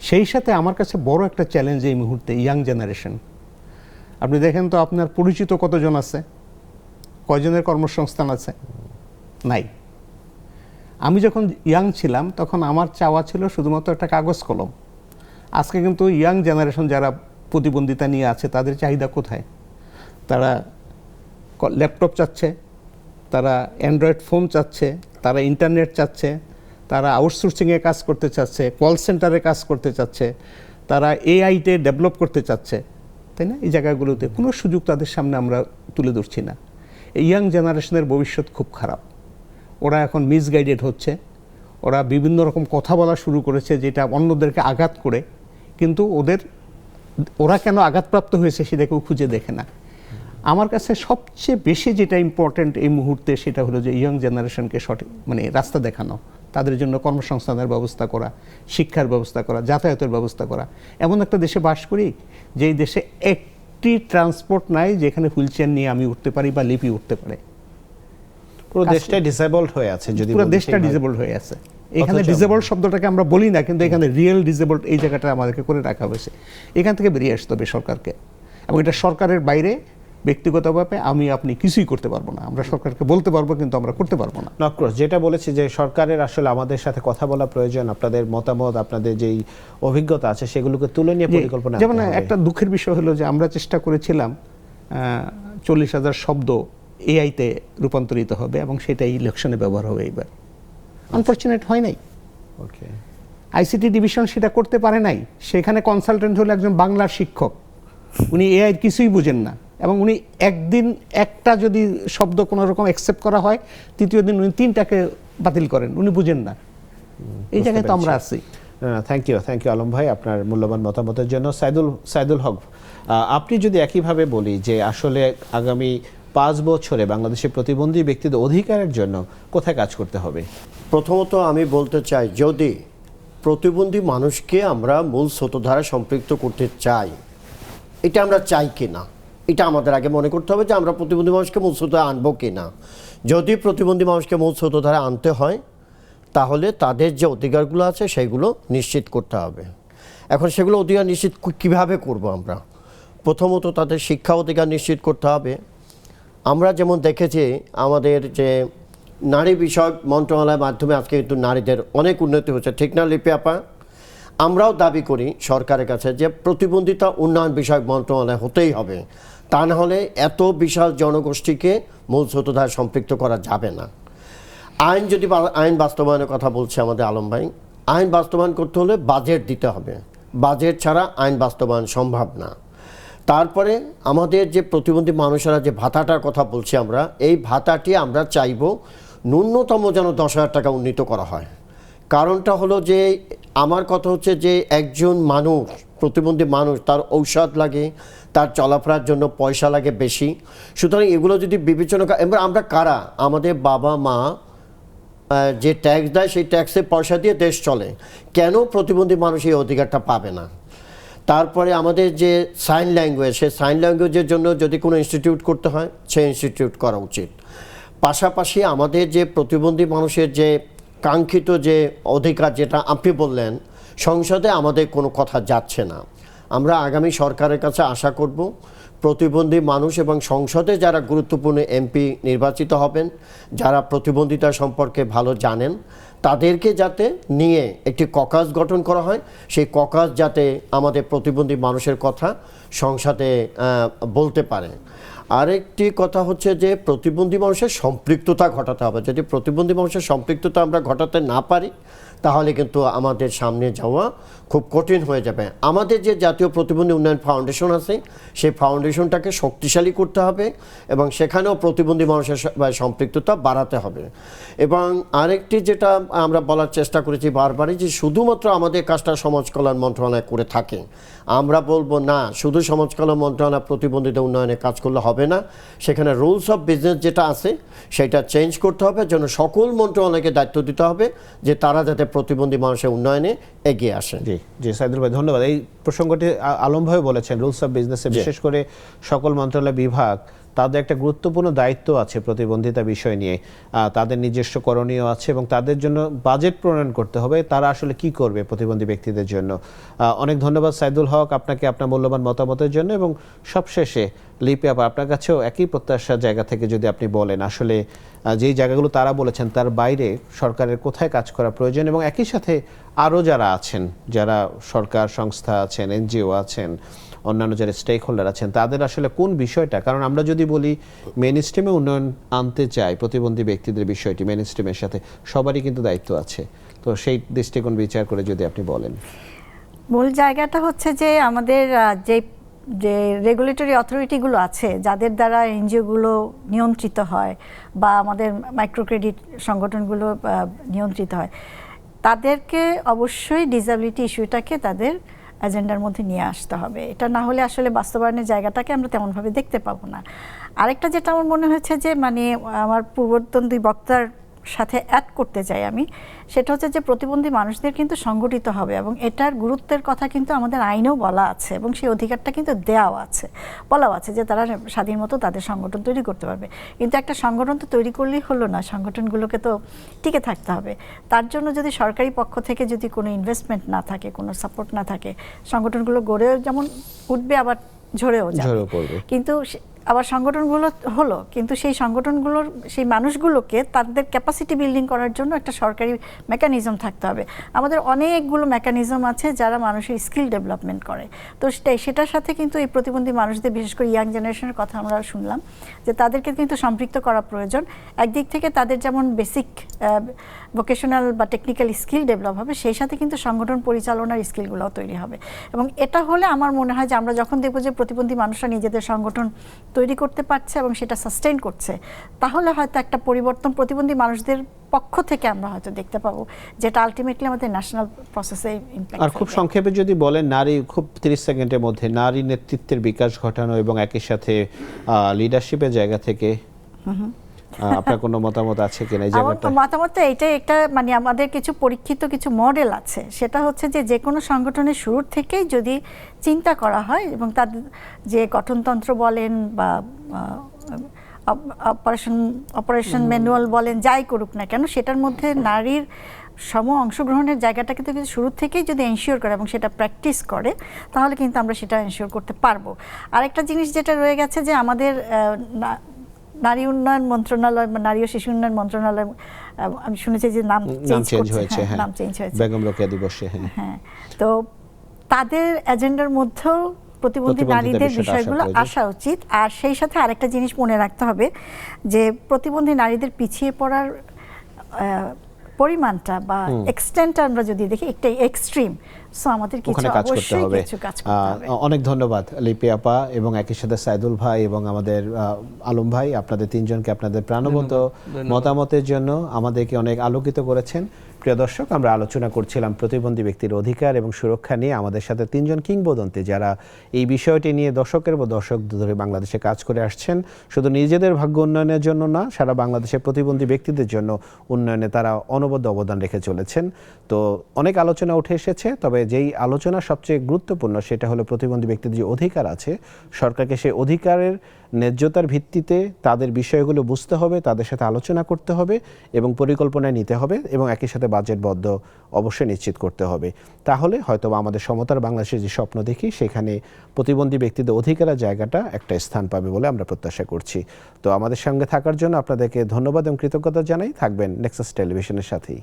সেই সাথে আমার কাছে বড় একটা চ্যালেঞ্জ এই মুহূর্তে ইয়াং জেনারেশন। আপনি দেখেন তো আপনার পরিচিত কতজন আছে, কয়জনের কর্মসংস্থান আছে? নাই। আমি যখন ইয়াং ছিলাম তখন আমার চাওয়া ছিল শুধুমাত্র একটা কাগজ কলম। আজকে কিন্তু ইয়াং জেনারেশন যারা প্রতিবন্ধিতা নিয়ে আছে তাদের চাহিদা কোথায়? তারা ল্যাপটপ চাচ্ছে, তারা অ্যান্ড্রয়েড ফোন চাচ্ছে, তারা ইন্টারনেট চাচ্ছে, তারা আউটসোর্সিংয়ে কাজ করতে চাচ্ছে, কল সেন্টারে কাজ করতে চাচ্ছে, তারা এআইতে ডেভেলপ করতে চাচ্ছে, তাই না? এই জায়গাগুলোতে কোনো সুযোগ তাদের সামনে আমরা তুলে ধরছি না। এই ইয়াং জেনারেশনের ভবিষ্যৎ খুব খারাপ। ওরা এখন মিসগাইডেড হচ্ছে, ওরা বিভিন্ন রকম কথা বলা শুরু করেছে যেটা অন্যদেরকে আঘাত করে, কিন্তু ওরা কেন আঘাতপ্রাপ্ত হয়েছে সেটা কেউ খুঁজে দেখে না। আমার কাছে সবচেয়ে বেশি যেটা ইম্পর্ট্যান্ট এই মুহূর্তে সেটা হলো যে ইয়ং জেনারেশনকে সঠিক রাস্তা দেখানো, তাদের জন্য কর্মসংস্থানের ব্যবস্থা করা, শিক্ষার ব্যবস্থা করা, যাতায়াতের ব্যবস্থা করা। এমন একটা দেশে বাস করি যেই দেশে একটি ট্রান্সপোর্ট নাই যেখানে হুইল চেয়ার নিয়ে আমি উঠতে পারি বা লিপি উঠতে পারে। পুরো দেশটা ডিসেবলড হয়ে আছে, যদি পুরো দেশটা ডিসেবলড হয়ে আছে। এখানে ডিসেবলড শব্দটাকে আমরা বলি না, কিন্তু এখানে রিয়েল ডিসেবলড এই জায়গাটা আমাদেরকে করে রাখা হয়েছে। এখান থেকে বেরিয়ে আসতে হবে সরকারকে, এবং এটা সরকারের বাইরে ব্যক্তিগতভাবে আমি আপনি কিছুই করতে পারবো না। আমরা সরকারকে বলতে পারবো কিন্তু আমরা করতে পারবো না। নক্রস যেটা বলেছি যে সরকারের আসলে আমাদের সাথে কথা বলা প্রয়োজন, আপনাদের মতামত, আপনাদের যেই অভিজ্ঞতা আছে সেগুলোকে তুলে নিয়ে পরিকল্পনা। যেমন একটা দুঃখের বিষয় হলো যে আমরা চেষ্টা করেছিলাম 40,000 শব্দ এআইতে রূপান্তরিত হবে এবং সেটা ইলেকশনে ব্যবহার হবে। এইবার আনফরচুনেট হয় নাই। ওকে, আইসিটি ডিভিশন সেটা করতে পারে নাই। সেখানে কনসালটেন্ট হলো একজন বাংলার শিক্ষক, উনি এআই কিছুই বুঝেন না, এবং উনি একদিন একটা যদি শব্দ কোনো রকম অ্যাকসেপ্ট করা হয়, তৃতীয় দিন উনি 3টাকে বাতিল করেন, উনি বুঝেন না। এই জায়গায় তো আমরা আছি। থ্যাংক ইউ আলম ভাই আপনার মূল্যবান মতামতের জন্য। সাইদুল হক, আপনি যদি একইভাবে বলি যে আসলে আগামী 5 বছরে বাংলাদেশের প্রতিবন্ধী ব্যক্তিদের অধিকারের জন্য কোথায় কাজ করতে হবে? প্রথমত আমি বলতে চাই, যদি প্রতিবন্ধী মানুষকে আমরা মূল স্রোতধারায় সম্পৃক্ত করতে চাই, এটা আমরা চাই কিনা এটা আমাদের আগে মনে করতে হবে যে আমরা প্রতিবন্ধী মানুষকে মূল স্রোতধারায় আনবো কিনা। যদি প্রতিবন্ধী মানুষকে মূল স্রোতধারায় আনতে হয় তাহলে তাদের যে অধিকারগুলো আছে সেগুলো নিশ্চিত করতে হবে। এখন সেগুলো অধিকার নিশ্চিত কিভাবে করব আমরা? প্রথমত তাদের শিক্ষা অধিকার নিশ্চিত করতে হবে। আমরা যেমন দেখেছি আমাদের যে নারী বিষয়ক মন্ত্রণালয়ের মাধ্যমে আজকে কিন্তু নারীদের অনেক উন্নতি হচ্ছে, ঠিক না লিপি আপা? আমরাও দাবি করি সরকারের কাছে যে প্রতিবন্ধিতা উন্নয়ন বিষয়ক মন্ত্রণালয় হতেই হবে, তা না হলে এত বিশাল জনগোষ্ঠীকে মূল স্রোতধারায় সম্পৃক্ত করা যাবে না। আইন বাস্তবায়নের কথা বলছে আমাদের আলম ভাই, আইন বাস্তবায়ন করতে হলে বাজেট দিতে হবে, বাজেট ছাড়া আইন বাস্তবায়ন সম্ভব না। তারপরে আমাদের যে প্রতিবন্ধী মানুষেরা যে ভাতাটার কথা বলছি আমরা, এই ভাতাটি আমরা চাইব ন্যূনতম যেন 10,000 টাকা উন্নীত করা হয়। কারণটা হলো যে আমার কথা হচ্ছে যে একজন মানুষ, প্রতিবন্ধী মানুষ, তার ঔষধ লাগে, তার চলাফেরার জন্য পয়সা লাগে বেশি। সুতরাং এগুলো যদি বিবেচনা এবার আমরা কারা, আমাদের বাবা মা যে ট্যাক্স দেয় সেই ট্যাক্সের পয়সা দিয়ে দেশ চলে, কেন প্রতিবন্ধী মানুষ এই অধিকারটা পাবে না? তারপরে আমাদের যে সাইন ল্যাঙ্গুয়েজ, সেই সাইন ল্যাঙ্গুয়েজের জন্য যদি কোনো ইনস্টিটিউট করতে হয় সেই ইনস্টিটিউট করা উচিত। পাশাপাশি আমাদের যে প্রতিবন্ধী মানুষের যে কাঙ্ক্ষিত যে অধিকার, যেটা আপনি বললেন, সংসদে আমাদের কোনো কথা যাচ্ছে না। আমরা আগামী সরকারের কাছে আশা করব প্রতিবন্ধী মানুষ এবং সংসদে যারা গুরুত্বপূর্ণ এমপি নির্বাচিত হবেন, যারা প্রতিবন্ধিতা সম্পর্কে ভালো জানেন, তাদেরকে যাতে নিয়ে একটি ককাস গঠন করা হয়, সেই ককাস যাতে আমাদের প্রতিবন্ধী মানুষের কথা সংসদে বলতে পারে। আরেকটি কথা হচ্ছে যে প্রতিবন্ধী মানুষের সম্পৃক্ততা ঘটাতে হবে। যদি প্রতিবন্ধী মানুষের সম্পৃক্ততা আমরা ঘটাতে না পারি তাহলে কিন্তু আমাদের সামনে যাওয়া খুব কঠিন হয়ে যাবে। আমাদের যে জাতীয় প্রতিবন্ধী উন্নয়ন ফাউন্ডেশন আছে সেই ফাউন্ডেশনটাকে শক্তিশালী করতে হবে এবং সেখানেও প্রতিবন্ধী মানুষের সম্পৃক্ততা বাড়াতে হবে। এবং আরেকটি যেটা আমরা বলার চেষ্টা করেছি বারবারই, যে শুধুমাত্র আমাদের কাজটা সমাজ কল্যাণ মন্ত্রণালয় করে থাকে, আমরা বলবো না শুধু সমাজ কল্যাণ মন্ত্রণালয় প্রতিবন্ধিতা উন্নয়নে কাজ করলে হবে না, সেখানে রুলস অফ বিজনেস যেটা আছে সেটা চেঞ্জ করতে হবে, যেন সকল মন্ত্রণালয়কে দায়িত্ব দিতে হবে যে তারা যাতে প্রতিবন্ধী মানুষের উন্নয়নে এগিয়ে আসে। জি সাইদুল ভাই ধন্যবাদ। এই প্রসঙ্গটি আলম ভাই বলেছেন, রুলস অফ বিজনেসে বিশেষ করে সকল মন্ত্রণালয় বিভাগ তাদের একটা গুরুত্বপূর্ণ দায়িত্ব আছে প্রতিবন্ধিতা বিষয় নিয়ে, তাদের নিজস্ব করণীয় আছে এবং তাদের জন্য বাজেট প্রণয়ন করতে হবে তারা আসলে কি করবে প্রতিবন্ধী ব্যক্তিদের জন্য। অনেক ধন্যবাদ সাইদুল হক আপনাকে আপনার মূল্যবান মতামতের জন্য। এবং সবশেষে লিপি আপা, আপনার কাছেও একই প্রত্যাশার জায়গা থেকে যদি আপনি বলেন আসলে যেই জায়গাগুলো তারা বলেছেন তার বাইরে সরকারের কোথায় কাজ করা প্রয়োজন, এবং একই সাথে আরও যারা আছেন, যারা সরকার সংস্থা আছেন, এনজিও আছেন, অন্যান্য যারা স্টেক হোল্ডার আছেন, তাদের আসলে কোন বিষয়টা, কারণ আমরা যদি বলি মেইন স্ট্রিমে উন্নয়ন আনতে চাই প্রতিবন্ধী ব্যক্তিদের বিষয়টি মেইন স্ট্রিমের সাথে সবারই কিন্তু দায়িত্ব আছে, তো সেই দৃষ্টিকোণ বিচার করে যদি আপনি বলেন। মূল জায়গাটা হচ্ছে যে আমাদের যে রেগুলেটরি অথরিটিগুলো আছে যাদের দ্বারা এনজিওগুলো নিয়ন্ত্রিত হয় বা আমাদের মাইক্রো ক্রেডিট সংগঠনগুলো নিয়ন্ত্রিত হয়, তাদেরকে অবশ্যই ডিসএবিলিটি ইস্যুটাকে তাদের এজেন্ডার মধ্যে নিয়ে আসতে হবে। এটা না হলে আসলে বাস্তবায়নের জায়গাটাকে আমরা তেমনভাবে দেখতে পাবো না। আরেকটা যেটা আমার মনে হয়েছে যে মানে আমার পূর্ববর্তী বক্তার সাথে অ্যাড করতে চাই আমি, সেটা হচ্ছে যে প্রতিবন্ধী মানুষদের কিন্তু সংগঠিত হবে এবং এটার গুরুত্বের কথা কিন্তু আমাদের আইনেও বলা আছে এবং সেই অধিকারটা কিন্তু দেওয়াও আছে, বলাও আছে যে তারা স্বাধীন মতো তাদের সংগঠন তৈরি করতে পারবে। কিন্তু একটা সংগঠন তো তৈরি করলেই হলো না, সংগঠনগুলোকে তো টিকে থাকতে হবে। তার জন্য যদি সরকারি পক্ষ থেকে যদি কোনো ইনভেস্টমেন্ট না থাকে, কোনো সাপোর্ট না থাকে, সংগঠনগুলো গড়েও যেমন উঠবে আবার ঝরেও যাবে। কিন্তু আবার সংগঠনগুলো হলো, কিন্তু সেই সংগঠনগুলোর সেই মানুষগুলোকে তাদের ক্যাপাসিটি বিল্ডিং করার জন্য একটা সরকারি মেকানিজম থাকতে হবে। আমাদের অনেকগুলো মেকানিজম আছে যারা মানুষের স্কিল ডেভেলপমেন্ট করে, তো সেটার সাথে কিন্তু এই প্রতিবন্ধী মানুষদের, বিশেষ করে ইয়াং জেনারেশনের কথা আমরা শুনলাম যে তাদেরকে কিন্তু সম্পৃক্ত করা প্রয়োজন। একদিক থেকে তাদের যেমন বেসিক ভোকেশনাল বা টেকনিক্যাল স্কিল ডেভেলপ হবে, সেই সাথে কিন্তু সংগঠন পরিচালনার স্কিলগুলোও তৈরি হবে। এবং এটা হলে আমার মনে হয় যে আমরা যখন দেখব যে প্রতিবন্ধী মানুষরা নিজেদের সংগঠন তৈরি করতে পারছে এবং সেটা সাস্টেইন করছে, তাহলে হয়তো একটা পরিবর্তন প্রতিবন্ধী মানুষদের পক্ষ থেকে আমরা হয়তো দেখতে পাবো, যেটা আলটিমেটলি আমাদের ন্যাশনাল প্রসেসে ইমপ্যাক্ট। আর খুব সংক্ষেপে যদি বলেন, নারী, খুব 30 সেকেন্ডের মধ্যে নারী নেতৃত্বের বিকাশ ঘটানো এবং একই সাথে লিডারশিপের জায়গা থেকে আপনার কোনো মতামত আছে কিনা এই জায়গাটা? আমার মতামত এইটা, একটা মানে আমাদের কিছু পরীক্ষিত কিছু মডেল আছে, সেটা হচ্ছে যে কোনো সংগঠনের শুরুর থেকেই যদি চিন্তা করা হয় এবং তাদের যে গঠনতন্ত্র বলেন বা অপারেশন ম্যানুয়াল বলেন, যাই করুক না কেন, সেটার মধ্যে নারীর সম অংশগ্রহণের জায়গাটা কিন্তু শুরু থেকেই যদি এনশিওর করে এবং সেটা প্র্যাকটিস করে, তাহলে কিন্তু আমরা সেটা এনশিওর করতে পারবো। আরেকটা জিনিস যেটা রয়ে গেছে যে আমাদের নারী উন্নয়ন মন্ত্রণালয়, নারী ও শিশু উন্নয়ন মন্ত্রণালয়, আমি শুনেছি যে নাম চেঞ্জ হয়েছে, নাম চেঞ্জ হয়েছে বেগম রোকেয়া দিবসে। হ্যাঁ, তো তাদের এজেন্ডার মধ্যেও প্রতিবন্ধী নারীদের বিষয়গুলো আসা উচিত। আর সেই সাথে আরেকটা জিনিস মনে রাখতে হবে যে প্রতিবন্ধী নারীদের পিছিয়ে পড়ার পরিমাণটা বা এক্সটেন্টটা আমরা যদি দেখি একটা এক্সট্রিম, সো আমাদের কিছু অবশ্যই কিছু কাজ করতে হবে। অনেক ধন্যবাদ লিপি আপা এবং একই সাথে সাইদুল ভাই এবং আমাদের আলম ভাই, আপনাদের তিনজনকে আপনাদের প্রাণবন্ত মতামতের জন্য আমাদেরকে অনেক আলোকিত করেছেন। প্রিয় দর্শক, আমরা আলোচনা করছিলাম প্রতিবন্ধী ব্যক্তির অধিকার এবং সুরক্ষা নিয়ে। আমাদের সাথে তিনজন কিংবদন্তি যারা এই বিষয়টি নিয়ে দশকের পর দশক ধরে বাংলাদেশে কাজ করে আসছেন, শুধু নিজেদের ভাগ্য উন্নয়নের জন্য না, সারা বাংলাদেশের প্রতিবন্ধী ব্যক্তিদের জন্য উন্নয়নে তারা অনবদ্য অবদান রেখে চলেছেন। তো অনেক আলোচনা উঠে এসেছে, তবে যেই আলোচনা সবচেয়ে গুরুত্বপূর্ণ সেটা হলো প্রতিবন্ধী ব্যক্তিদের যে অধিকার আছে, সরকারকে সেই অধিকারের ন্যায্যতার ভিত্তিতে তাদের বিষয়গুলো বুঝতে হবে, তাদের সাথে আলোচনা করতে হবে এবং পরিকল্পনায় নিতে হবে এবং একই সাথে বাজেটবদ্ধ অবশ্যই নিশ্চিত করতে হবে। তাহলে হয়তো আমাদের সমতার বাংলাদেশের যে স্বপ্ন দেখি, সেখানে প্রতিবন্ধী ব্যক্তিদের অধিকারের জায়গাটা একটা স্থান পাবে বলে আমরা প্রত্যাশা করছি। তো আমাদের সঙ্গে থাকার জন্য আপনাদেরকে ধন্যবাদ এবং কৃতজ্ঞতা জানাই। থাকবেন নেক্সাস টেলিভিশনের সাথেই।